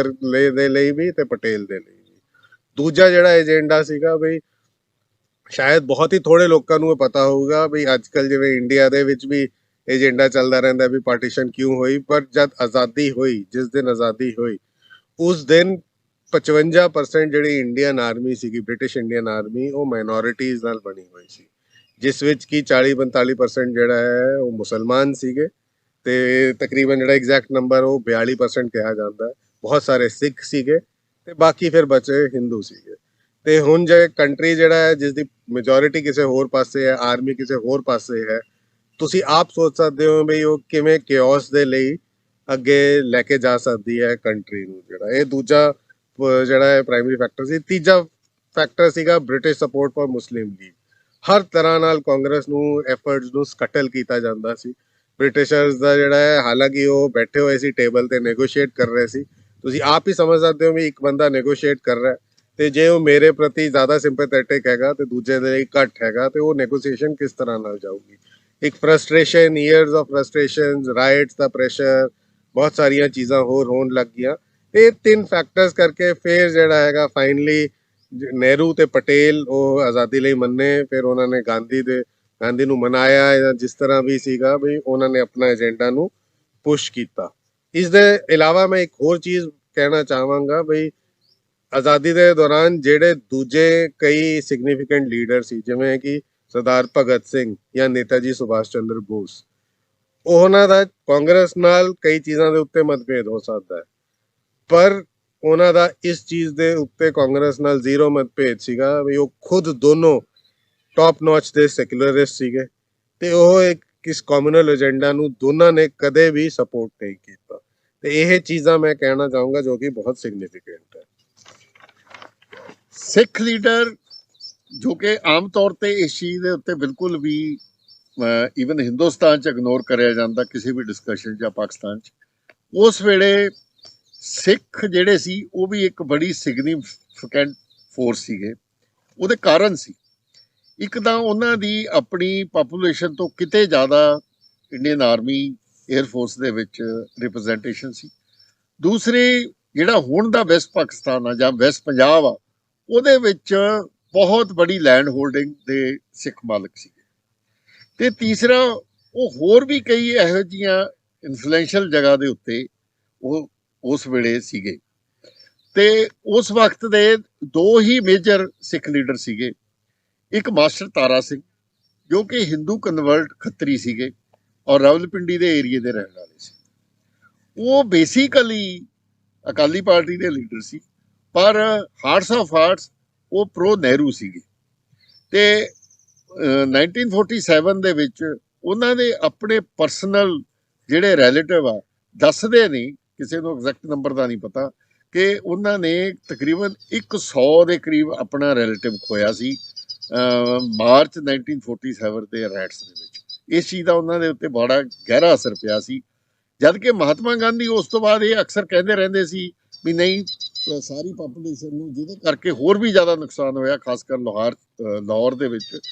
ਦੇ ਲਈ ਵੀ ਤੇ ਪਟੇਲ ਦੇ ਲਈ ਵੀ। ਦੂਜਾ ਜਿਹੜਾ ਏਜੰਡਾ ਸੀਗਾ ਬਈ ਸ਼ਾਇਦ ਬਹੁਤ ਹੀ ਥੋੜੇ ਲੋਕਾਂ ਨੂੰ ਇਹ ਪਤਾ ਹੋਊਗਾ ਵੀ ਅੱਜ ਕੱਲ ਜਿਵੇਂ ਇੰਡੀਆ ਦੇ ਵਿੱਚ ਵੀ ਏਜੰਡਾ ਚੱਲਦਾ ਰਹਿੰਦਾ ਵੀ ਪਾਰਟੀਸ਼ਨ ਕਿਉਂ ਹੋਈ, ਪਰ ਜਦ ਆਜ਼ਾਦੀ ਹੋਈ, ਜਿਸ ਦਿਨ ਆਜ਼ਾਦੀ ਹੋਈ ਉਸ ਦਿਨ 55% ਜਿਹੜੀ ਇੰਡੀਅਨ ਆਰਮੀ ਸੀਗੀ, ਬ੍ਰਿਟਿਸ਼ ਇੰਡੀਅਨ ਆਰਮੀ, ਉਹ ਮਾਈਨੋਰਿਟੀਜ਼ ਨਾਲ ਬਣੀ ਹੋਈ ਸੀ, ਜਿਸ ਵਿੱਚ ਕੀ 40-45% ਜਿਹੜਾ ਹੈ ਉਹ ਮੁਸਲਮਾਨ ਸੀਗੇ ਤੇ ਤਕਰੀਬਨ ਜਿਹੜਾ ਐਗਜ਼ੈਕਟ ਨੰਬਰ ਉਹ 42% ਕਿਹਾ ਜਾਂਦਾ ਹੈ। ਬਹੁਤ ਸਾਰੇ ਸਿੱਖ ਸੀਗੇ ਤੇ ਬਾਕੀ ਫਿਰ ਬਚੇ ਹਿੰਦੂ ਸੀਗੇ। ਤੇ ਹੁਣ ਜੇ ਕੰਟਰੀ ਜਿਹੜਾ ਹੈ ਜਿਸ ਦੀ ਮੈਜੋਰਿਟੀ ਕਿਸੇ ਹੋਰ ਪਾਸੇ ਹੈ, ਆਰਮੀ ਕਿਸੇ ਹੋਰ ਪਾਸੇ ਹੈ, ਤੁਸੀਂ ਆਪ ਸੋਚ ਸਕਦੇ ਹੋ ਵੀ ਉਹ ਕਿਵੇਂ ਕਿਓਸ ਦੇ ਲਈ ਅੱਗੇ ਲੈ ਕੇ ਜਾ ਸਕਦੀ ਹੈ ਕੰਟਰੀ ਨੂੰ। ਜਿਹੜਾ ਇਹ ਦੂਜਾ ਜਿਹੜਾ ਹੈ ਪ੍ਰਾਇਮਰੀ ਫੈਕਟਰ ਸੀ। ਤੀਜਾ ਫੈਕਟਰ ਸੀਗਾ British support for Muslim League. ਹਰ ਤਰ੍ਹਾਂ ਨਾਲ ਕਾਂਗਰਸ ਨੂੰ ਐਫਰਟਸ ਨੂੰ ਸਕਟਲ ਕੀਤਾ ਜਾਂਦਾ ਸੀ ਬ੍ਰਿਟਿਸ਼ਰਸ ਦਾ ਜਿਹੜਾ ਹੈ। ਹਾਲਾਂਕਿ ਉਹ ਬੈਠੇ ਹੋਏ ਸੀ ਟੇਬਲ ਤੇ, ਨੈਗੋਸ਼ੀਏਟ ਕਰ ਰਹੇ ਸੀ। ਤੁਸੀਂ ਆਪ ਹੀ ਸਮਝ ਸਕਦੇ ਹੋ ਵੀ ਇੱਕ ਬੰਦਾ ਨੈਗੋਸ਼ੀਏਟ ਕਰ ਰਿਹਾ ਤੇ ਜੇ ਉਹ ਮੇਰੇ ਪ੍ਰਤੀ ਜ਼ਿਆਦਾ ਸਿੰਪੈਥੈਟਿਕ ਹੈਗਾ ਤੇ ਦੂਜੇ ਦੇ ਲਈ ਘੱਟ ਹੈਗਾ ਤੇ ਉਹ ਨੈਗੋਸ਼ੀਏਸ਼ਨ ਕਿਸ ਤਰ੍ਹਾਂ ਨਾਲ ਜਾਊਗੀ। ਇੱਕ frustration, years of frustrations, rights ਦਾ ਪ੍ਰੈਸ਼ਰ, ਬਹੁਤ ਸਾਰੀਆਂ ਚੀਜ਼ਾਂ ਹੋਰ ਹੋਣ ਲੱਗ ਗਈਆਂ। ਇਹ ਤਿੰਨ ਫੈਕਟਰਸ ਕਰਕੇ ਫਿਰ ਜਿਹੜਾ ਹੈਗਾ ਫਾਈਨਲੀ ਨਹਿਰੂ ਤੇ ਪਟੇਲ ਉਹ ਆਜ਼ਾਦੀ ਲਈ ਮੰਨੇ। ਫਿਰ ਉਹਨਾਂ ਨੇ ਗਾਂਧੀ ਨੂੰ ਮਨਾਇਆ, ਜਾਂ ਜਿਸ ਤਰ੍ਹਾਂ ਵੀ ਸੀਗਾ ਵੀ ਉਹਨਾਂ ਨੇ ਆਪਣਾ ਏਜੰਡਾ ਨੂੰ ਪੁਸ਼ ਕੀਤਾ। ਇਸ ਦੇ ਇਲਾਵਾ ਮੈਂ ਇੱਕ ਹੋਰ ਚੀਜ਼ ਕਹਿਣਾ ਚਾਹਾਂਗਾ ਬਈ ਆਜ਼ਾਦੀ ਦੇ ਦੌਰਾਨ ਜਿਹੜੇ ਦੂਜੇ ਕਈ ਸਿਗਨੀਫੀਕੈਂਟ ਲੀਡਰ ਸੀ, ਜਿਵੇਂ ਕਿ ਸਰਦਾਰ ਭਗਤ ਸਿੰਘ ਜਾਂ ਨੇਤਾ ਜੀ ਸੁਭਾਸ਼ ਚੰਦਰ ਬੋਸ, ਉਹਨਾਂ ਦਾ ਕਾਂਗਰਸ ਨਾਲ ਕਈ ਚੀਜ਼ਾਂ ਦੇ ਉੱਤੇ ਮਤਭੇਦ ਹੋ ਸਕਦਾ ਹੈ, ਪਰ ਉਹਨਾਂ ਦਾ ਇਸ ਚੀਜ਼ ਦੇ ਉੱਤੇ ਕਾਂਗਰਸ ਨਾਲ ਜ਼ੀਰੋ ਮਤਭੇਦ ਸੀਗਾ ਵੀ ਉਹ ਖੁਦ ਦੋਨੋਂ ਟੌਪ ਨੌਚ ਦੇ ਸੈਕੂਲਰਿਸਟ ਸੀਗੇ ਤੇ ਉਹ ਇੱਕ ਕਿਸ ਕਮਿਊਨਲ ਏਜੰਡਾ ਨੂੰ ਦੋਨਾਂ ਨੇ ਕਦੇ ਵੀ ਸਪੋਰਟ ਨਹੀਂ ਕੀਤਾ। ਤੇ ਇਹ ਚੀਜ਼ਾਂ ਮੈਂ ਕਹਿਣਾ ਚਾਹੂੰਗਾ ਜੋ ਕਿ ਬਹੁਤ ਸਿਗਨੀਫੀਕੈਂਟ ਹੈ। ਸਿੱਖ ਲੀਡਰ ਜੋ ਕਿ ਆਮ ਤੌਰ ਤੇ ਇਸ ਚੀਜ਼ ਦੇ ਉੱਤੇ ਬਿਲਕੁਲ ਵੀ ਈਵਨ ਹਿੰਦੁਸਤਾਨ 'ਚ ਇਗਨੋਰ ਕਰਿਆ ਜਾਂਦਾ ਕਿਸੇ ਵੀ ਡਿਸਕਸ਼ਨ ਜਾਂ ਪਾਕਿਸਤਾਨ 'ਚ, ਉਸ ਵੇਲੇ ਸਿੱਖ ਜਿਹੜੇ ਸੀ ਉਹ ਵੀ ਇੱਕ ਬੜੀ ਸਿਗਨੀਫਿਕੈਂਟ ਫੋਰਸ ਸੀਗੇ। ਉਹਦੇ ਕਾਰਨ ਸੀ, ਇੱਕ ਤਾਂ ਉਹਨਾਂ ਦੀ ਆਪਣੀ ਪਾਪੂਲੇਸ਼ਨ ਤੋਂ ਕਿਤੇ ਜ਼ਿਆਦਾ ਇੰਡੀਅਨ ਆਰਮੀ ਏਅਰ ਫੋਰਸ ਦੇ ਵਿੱਚ ਰਿਪਰੈਜ਼ੈਂਟੇਸ਼ਨ ਸੀ। ਦੂਸਰੇ ਜਿਹੜਾ ਹੁਣ ਦਾ ਵੈਸਟ ਪਾਕਿਸਤਾਨ ਆ ਜਾਂ ਵੈਸਟ ਪੰਜਾਬ ਆ, ਉਹਦੇ ਵਿੱਚ ਬਹੁਤ ਬੜੀ ਲੈਂਡ ਹੋਲਡਿੰਗ ਦੇ ਸਿੱਖ ਮਾਲਕ ਸੀਗੇ। ਤੇ ਤੀਸਰਾ, ਉਹ ਹੋਰ ਵੀ ਕਈ ਇਹੋ ਜਿਹੀਆਂ ਇਨਫਲੂਐਂਸ਼ੀਅਲ ਜਗ੍ਹਾ ਦੇ ਉੱਤੇ ਉਹ ਉਸ ਵੇਲੇ ਸੀਗੇ। ਤੇ ਉਸ ਵਕਤ ਦੇ ਦੋ ਹੀ ਮੇਜਰ ਸਿੱਖ ਲੀਡਰ ਸੀਗੇ। ਇੱਕ ਮਾਸਟਰ ਤਾਰਾ ਸਿੰਘ ਜੋ ਕਿ ਹਿੰਦੂ ਕਨਵਰਟ ਖੱਤਰੀ ਸੀਗੇ ਔਰ ਰਾਵਲਪਿੰਡੀ ਦੇ ਏਰੀਏ ਦੇ ਰਹਿਣ ਵਾਲੇ ਸੀ। ਉਹ ਬੇਸਿਕਲੀ ਅਕਾਲੀ ਪਾਰਟੀ ਦੇ ਲੀਡਰ ਸੀ, ਪਰ ਹਾਰਟਸ ਆਫ ਹਾਰਟਸ ਉਹ ਪ੍ਰੋ ਨਹਿਰੂ ਸੀਗੇ। ਤੇ 1947 ਦੇ ਵਿੱਚ ਉਹਨਾਂ ਦੇ ਆਪਣੇ ਪਰਸਨਲ ਜਿਹੜੇ ਰਿਲੇਟਿਵ ਆ, ਦੱਸਦੇ ਨਹੀਂ, ਕਿਸੇ ਨੂੰ ਐਗਜ਼ੈਕਟ ਨੰਬਰ ਦਾ ਨਹੀਂ ਪਤਾ, ਕਿ ਉਹਨਾਂ ਨੇ ਤਕਰੀਬਨ 100 ਦੇ ਕਰੀਬ ਆਪਣਾ ਰਿਲੇਟਿਵ ਖੋਇਆ ਸੀ ਮਾਰਚ 1947 ਦੇ ਰਾਈਟਸ ਦੇ ਵਿੱਚ। ਇਸ ਚੀਜ਼ ਦਾ ਉਹਨਾਂ ਦੇ ਉੱਤੇ ਬੜਾ ਗਹਿਰਾ ਅਸਰ ਪਿਆ ਸੀ। ਜਦ ਕਿ ਮਹਾਤਮਾ ਗਾਂਧੀ ਉਸ ਤੋਂ ਬਾਅਦ ਇਹ ਅਕਸਰ ਕਹਿੰਦੇ ਰਹਿੰਦੇ ਸੀ ਵੀ ਨਹੀਂ, ਸਾਰੀ ਪਾਪੂਲੇਸ਼ਨ ਨੂੰ, ਜਿਹਦੇ ਕਰਕੇ ਹੋਰ ਵੀ ਜ਼ਿਆਦਾ ਨੁਕਸਾਨ ਹੋਇਆ, ਖਾਸ ਕਰ ਲਾਹੌਰ ਦੇ ਵਿੱਚ,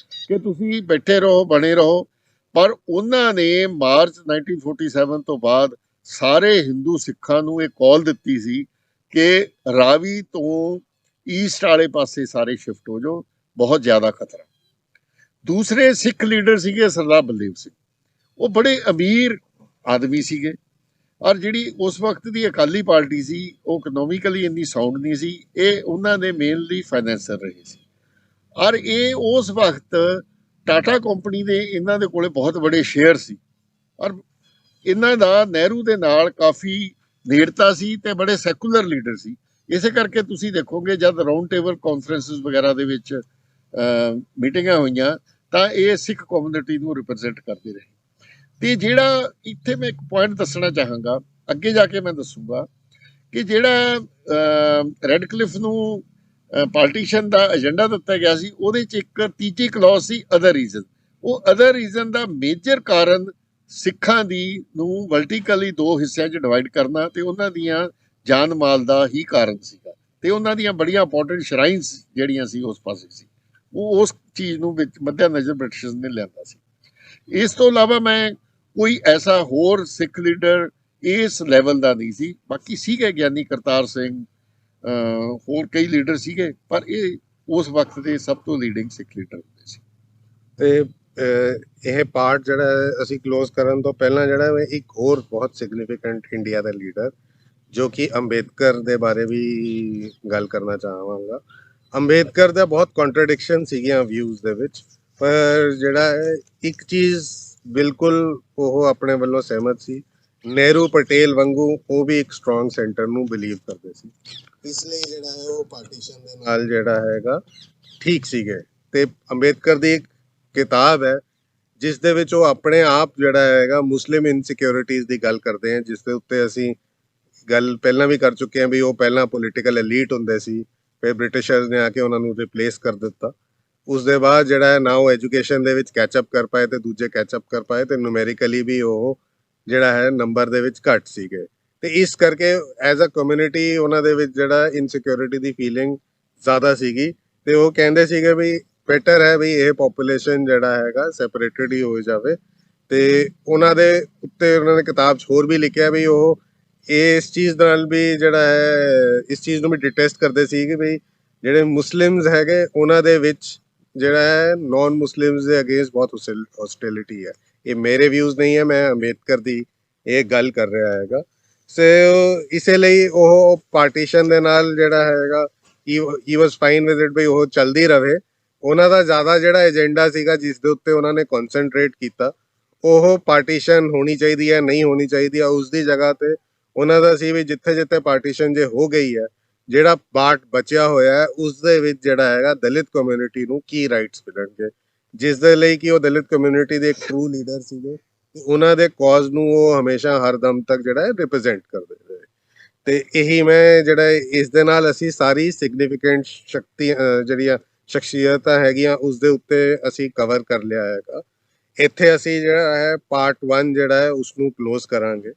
ਕਿ ਤੁਸੀਂ ਬੈਠੇ ਰਹੋ, ਬਣੇ ਰਹੋ। ਪਰ ਉਹਨਾਂ ਨੇ ਮਾਰਚ 1947 ਤੋਂ ਬਾਅਦ ਸਾਰੇ ਹਿੰਦੂ ਸਿੱਖਾਂ ਨੂੰ ਇਹ ਕਾਲ ਦਿੱਤੀ ਸੀ ਕਿ ਰਾਵੀ ਤੋਂ ਈਸਟ ਵਾਲੇ ਪਾਸੇ ਸਾਰੇ ਸ਼ਿਫਟ ਹੋ ਜਾਓ, ਬਹੁਤ ਜ਼ਿਆਦਾ ਖਤਰਾ। ਦੂਸਰੇ ਸਿੱਖ ਲੀਡਰ ਸੀਗੇ ਸਰਦਾਰ ਬਲਦੇਵ ਸਿੰਘ। ਉਹ ਬੜੇ ਅਮੀਰ ਆਦਮੀ ਸੀਗੇ ਔਰ ਜਿਹੜੀ ਉਸ ਵਕਤ ਦੀ ਅਕਾਲੀ ਪਾਰਟੀ ਸੀ ਉਹ ਇਕਨੋਮਿਕਲੀ ਇੰਨੀ ਸਾਊਂਡ ਨਹੀਂ ਸੀ, ਇਹ ਉਹਨਾਂ ਦੇ ਮੇਨਲੀ ਫਾਈਨੈਂਸਰ ਰਹੇ ਸੀ। ਔਰ ਇਹ ਉਸ ਵਕਤ ਟਾਟਾ ਕੰਪਨੀ ਦੇ ਇਹਨਾਂ ਦੇ ਕੋਲੇ ਬਹੁਤ ਬੜੇ ਸ਼ੇਅਰ ਸੀ, ਔਰ ਇਹਨਾਂ ਦਾ ਨਹਿਰੂ ਦੇ ਨਾਲ ਕਾਫੀ ਨੇੜਤਾ ਸੀ ਤੇ ਬੜੇ ਸੈਕੂਲਰ ਲੀਡਰ ਸੀ। ਇਸੇ ਕਰਕੇ ਤੁਸੀਂ ਦੇਖੋਗੇ ਜਦ ਰਾਉਂਡ ਟੇਬਲ ਕਾਨਫਰੰਸਿਸ ਵਗੈਰਾ ਦੇ ਵਿੱਚ ਮੀਟਿੰਗਾਂ ਹੋਈਆਂ ਤਾਂ ਇਹ ਸਿੱਖ ਕਮਿਊਨਿਟੀ ਨੂੰ ਰਿਪਰੈਜ਼ੈਂਟ ਕਰਦੇ ਰਹੇ। ਤੇ ਜਿਹੜਾ ਇੱਥੇ ਮੈਂ ਇੱਕ ਪੁਆਇੰਟ ਦੱਸਣਾ ਚਾਹਾਂਗਾ, ਅੱਗੇ ਜਾ ਕੇ ਮੈਂ ਦੱਸੂਗਾ ਕਿ ਜਿਹੜਾ ਰੈੱਡ ਕਲਿਫ ਨੂੰ ਪਾਰਟੀਸ਼ਨ ਦਾ ਏਜੰਡਾ ਦਿੱਤਾ ਗਿਆ ਸੀ, ਉਹਦੇ 'ਚ ਇੱਕ ਤੀਜੀ ਕਲੌਜ਼ ਸੀ ਅਦਰ ਰੀਜ਼ਨ। ਉਹ ਅਦਰ ਰੀਜ਼ਨ ਦਾ ਮੇਜਰ ਕਾਰਨ ਸਿੱਖਾਂ ਦੀ ਨੂੰ ਵਰਟੀਕਲੀ ਦੋ ਹਿੱਸਿਆਂ 'ਚ ਡਿਵਾਈਡ ਕਰਨਾ ਤੇ ਉਹਨਾਂ ਦੀਆਂ ਜਾਨ ਮਾਲ ਦਾ ਹੀ ਕਾਰਨ ਸੀਗਾ, ਤੇ ਉਹਨਾਂ ਦੀਆਂ ਬੜੀਆਂ ਇੰਪੋਰਟੈਂਟ ਸ਼ਰਾਈਨਸ ਜਿਹੜੀਆਂ ਸੀ ਉਸ ਪਾਸੇ ਸੀ, ਉਹ ਉਸ ਚੀਜ਼ ਨੂੰ ਵਿੱਚ ਮੱਦੇ ਨਜ਼ਰ ਬ੍ਰਿਟਿਸ਼ਰਸ ਨੇ ਲਿਆਂਦਾ ਸੀ। ਇਸ ਤੋਂ ਇਲਾਵਾ ਮੈਂ ਕੋਈ ਐਸਾ ਹੋਰ ਸਿੱਖ ਲੀਡਰ ਇਸ ਲੈਵਲ ਦਾ ਨਹੀਂ ਸੀ, ਬਾਕੀ ਸੀਗੇ ਗਿਆਨੀ ਕਰਤਾਰ ਸਿੰਘ, ਹੋਰ ਕਈ ਲੀਡਰ ਸੀਗੇ, ਪਰ ਇਹ ਉਸ ਵਕਤ ਦੇ ਸਭ ਤੋਂ ਲੀਡਿੰਗ ਸਿੱਖ ਲੀਡਰ ਹੁੰਦੇ ਸੀ। ਤੇ ਇਹ ਪਾਰਟ ਜਿਹੜਾ ਹੈ ਅਸੀਂ ਕਲੋਜ਼ ਕਰਨ ਤੋਂ ਪਹਿਲਾਂ ਜਿਹੜਾ ਹੈ ਇੱਕ ਹੋਰ ਬਹੁਤ ਸਿਗਨੀਫਿਕੈਂਟ ਇੰਡੀਆ ਦਾ ਲੀਡਰ ਜੋ ਕਿ ਅੰਬੇਦਕਰ ਦੇ ਬਾਰੇ ਵੀ ਗੱਲ ਕਰਨਾ ਚਾਹਾਂਗਾ। ਅੰਬੇਦਕਰ ਦਾ ਬਹੁਤ ਕੰਟਰਡਿਕਸ਼ਨ ਸੀਗੀਆਂ ਵਿਊਜ਼ ਦੇ ਵਿੱਚ, ਪਰ ਜਿਹੜਾ ਹੈ ਇੱਕ ਚੀਜ਼ ਬਿਲਕੁਲ ਉਹ ਆਪਣੇ ਵੱਲੋਂ ਸਹਿਮਤ ਸੀ, ਨਹਿਰੂ ਪਟੇਲ ਵਾਂਗੂ ਉਹ ਵੀ ਇੱਕ ਸਟਰੋਂਗ ਸੈਂਟਰ ਨੂੰ ਬਿਲੀਵ ਕਰਦੇ ਸੀ, ਇਸ ਲਈ ਜਿਹੜਾ ਹੈ ਉਹ ਪਾਰਟੀਸ਼ਨ ਦੇ ਨਾਲ ਜਿਹੜਾ ਹੈਗਾ ਠੀਕ ਸੀਗੇ। ਤੇ ਅੰਬੇਦਕਰ ਦੀ ਇੱਕ ਕਿਤਾਬ ਹੈ ਜਿਸ ਦੇ ਵਿੱਚ ਉਹ ਆਪਣੇ ਆਪ ਜਿਹੜਾ ਹੈਗਾ ਮੁਸਲਿਮ ਇਨਸਿਕਿਉਰਿਟੀਜ਼ ਦੀ ਗੱਲ ਕਰਦੇ हैं, ਜਿਸ ਦੇ ਉੱਤੇ ਅਸੀਂ ਗੱਲ ਪਹਿਲਾਂ ਵੀ ਕਰ ਚੁੱਕੇ ਹਾਂ ਵੀ ਉਹ ਪਹਿਲਾਂ ਪੋਲੀਟੀਕਲ ਐਲੀਟ ਹੁੰਦੇ ਸੀ, ਫਿਰ ਬ੍ਰਿਟਿਸ਼ਰਸ ਨੇ ਆ ਕੇ ਉਹਨਾਂ ਨੂੰ ਰਿਪਲੇਸ ਕਰ ਦਿੱਤਾ। ਉਸ ਦੇ ਬਾਅਦ ਜਿਹੜਾ ਹੈ ਨਾ ਉਹ ਐਜੂਕੇਸ਼ਨ ਦੇ ਵਿੱਚ ਕੈਚਅਪ ਕਰ ਪਾਏ ਤੇ ਦੂਜੇ ਕੈਚਅਪ ਕਰ ਪਾਏ, ਤੇ ਨੂਮੈਰੀਕਲੀ ਵੀ ਉਹ ਜਿਹੜਾ ਹੈ ਨੰਬਰ ਦੇ ਵਿੱਚ ਘੱਟ ਸੀਗੇ। ਤੇ ਇਸ ਕਰਕੇ ਐਜ਼ ਅ ਕਮਿਊਨਿਟੀ ਉਹਨਾਂ ਦੇ ਵਿੱਚ ਜਿਹੜਾ ਇਨਸਿਕਿਉਰਿਟੀ ਦੀ ਫੀਲਿੰਗ ਜ਼ਿਆਦਾ ਸੀਗੀ, ਤੇ ਉਹ ਕਹਿੰਦੇ ਸੀਗੇ ਵੀ ਬੈਟਰ ਹੈ ਵੀ ਇਹ ਪੋਪੂਲੇਸ਼ਨ ਜਿਹੜਾ ਹੈਗਾ ਸੈਪਰੇਟਡ ਹੀ ਹੋ ਜਾਵੇ। ਤੇ ਉਹਨਾਂ ਦੇ ਉੱਤੇ ਉਹਨਾਂ ਨੇ ਕਿਤਾਬ 'ਚ ਹੋਰ ਵੀ ਲਿਖਿਆ ਵੀ ਉਹ ਇਸ ਚੀਜ਼ ਨਾਲ ਵੀ ਜਿਹੜਾ ਹੈ ਇਸ ਚੀਜ਼ ਨੂੰ ਵੀ ਡਿਟੈਸਟ ਕਰਦੇ ਸੀ ਕਿ ਵੀ ਜਿਹੜੇ ਮੁਸਲਿਮਸ ਹੈਗੇ ਉਹਨਾਂ ਦੇ ਵਿੱਚ ਜਿਹੜਾ ਹੈ ਨੌਨ ਮੁਸਲਿਮਸ ਦੇ ਅਗੇਂਸਟ ਬਹੁਤ ਹੌਸਟੈਲਿਟੀ ਹੈ। ਇਹ ਮੇਰੇ ਵਿਊਜ਼ ਨਹੀਂ ਹੈ, ਮੈਂ ਅੰਬੇਦਕਰ ਦੀ ਇਹ ਗੱਲ ਕਰ ਰਿਹਾ ਹੈਗਾ। ਸੋ ਇਸੇ ਲਈ ਉਹ ਪਾਰਟੀਸ਼ਨ ਦੇ ਨਾਲ ਜਿਹੜਾ ਹੈਗਾ ਹੀ ਵਾਸ ਫਾਈਨ ਵਿਦ ਇਟ ਵੀ ਉਹ ਚੱਲਦੀ ਰਵੇ। ਉਹਨਾਂ ਦਾ ਜ਼ਿਆਦਾ ਜਿਹੜਾ ਏਜੰਡਾ ਸੀਗਾ ਜਿਸ ਦੇ ਉੱਤੇ ਉਹਨਾਂ ਨੇ ਕਨਸੈਂਟਰੇਟ ਕੀਤਾ, ਉਹ ਪਾਰਟੀਸ਼ਨ ਹੋਣੀ ਚਾਹੀਦੀ ਹੈ ਨਹੀਂ ਹੋਣੀ ਚਾਹੀਦੀ ਹੈ, ਉਸ ਦੀ ਜਗ੍ਹਾ ਤੇ ਉਹਨਾਂ ਦਾ ਸੀ ਵੀ ਜਿੱਥੇ ਜਿੱਥੇ ਪਾਰਟੀਸ਼ਨ ਜੇ ਹੋ ਗਈ ਹੈ, ਜਿਹੜਾ ਪਾਰਟ ਬਚਿਆ ਹੋਇਆ ਹੈ ਉਸ ਦੇ ਵਿੱਚ ਜਿਹੜਾ ਹੈਗਾ ਦਲਿਤ ਕਮਿਊਨਿਟੀ ਨੂੰ ਕੀ ਰਾਈਟਸ ਮਿਲਣਗੇ, ਜਿਸ ਦੇ ਲਈ ਕਿ ਉਹ ਦਲਿਤ ਕਮਿਊਨਿਟੀ ਦੇ ਇੱਕ ਟਰੂ ਲੀਡਰ ਸੀਗੇ, ਉਹਨਾਂ ਦੇ ਕਾਜ਼ ਨੂੰ ਉਹ ਹਮੇਸ਼ਾ ਹਰ ਦਮ ਤੱਕ ਜਿਹੜਾ ਹੈ ਰਿਪਰੈਜ਼ੈਂਟ ਕਰਦੇ ਰਹੇ। ਤੇ ਇਹੀ ਮੈਂ ਜਿਹੜਾ ਇਸ ਦੇ ਨਾਲ ਅਸੀਂ ਸਾਰੀ ਸਿਗਨੀਫਿਕੈਂਟ ਜਿਹੜੀਆਂ ਸ਼ਖਸੀਅਤਾਂ ਹੈਗੀਆਂ ਉਸ ਦੇ ਉੱਤੇ ਅਸੀਂ ਕਵਰ ਕਰ ਲਿਆ ਹੈਗਾ। ਇੱਥੇ ਅਸੀਂ ਜਿਹੜਾ ਹੈ ਪਾਰਟ 1 ਜਿਹੜਾ ਹੈ ਉਸ ਨੂੰ ਕਲੋਜ਼ ਕਰਾਂਗੇ।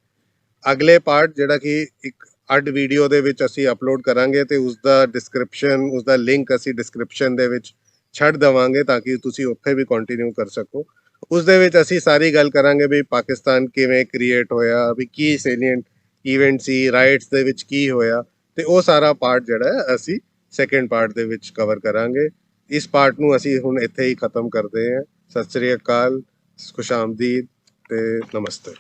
ਅਗਲੇ ਪਾਰਟ ਜਿਹੜਾ ਕਿ ਇੱਕ ਅੱਡ ਵੀਡੀਓ ਦੇ ਵਿੱਚ ਅਸੀਂ ਅਪਲੋਡ ਕਰਾਂਗੇ ਤੇ ਉਸ ਦਾ ਡਿਸਕ੍ਰਿਪਸ਼ਨ, ਉਸ ਦਾ ਲਿੰਕ ਅਸੀਂ ਡਿਸਕ੍ਰਿਪਸ਼ਨ ਦੇ ਵਿੱਚ ਛੱਡ ਦੇਵਾਂਗੇ ਤਾਂ ਕਿ ਤੁਸੀਂ ਉੱਥੇ ਵੀ ਕੰਟੀਨਿਊ ਕਰ ਸਕੋ। ਉਸ ਦੇ ਵਿੱਚ ਅਸੀਂ ਸਾਰੀ ਗੱਲ ਕਰਾਂਗੇ ਵੀ ਪਾਕਿਸਤਾਨ ਕਿਵੇਂ ਕ੍ਰੀਏਟ ਹੋਇਆ, ਵੀ ਕੀ ਸੈਲੀਐਂਟ ਇਵੈਂਟ ਸੀ, ਰਾਈਟਸ ਦੇ ਵਿੱਚ ਕੀ ਹੋਇਆ, ਤੇ ਉਹ ਸਾਰਾ ਪਾਰਟ ਜਿਹੜਾ ਹੈ ਅਸੀਂ ਸੈਕੰਡ ਪਾਰਟ ਦੇ ਵਿੱਚ ਕਵਰ ਕਰਾਂਗੇ। ਇਸ ਪਾਰਟ ਨੂੰ ਅਸੀਂ ਹੁਣ ਇੱਥੇ ਹੀ ਖਤਮ ਕਰਦੇ ਹਾਂ। ਸਤਿ ਸ੍ਰੀ ਅਕਾਲ, ਖੁਸ਼ ਆਮਦੀਦ ਤੇ ਨਮਸਤੇ।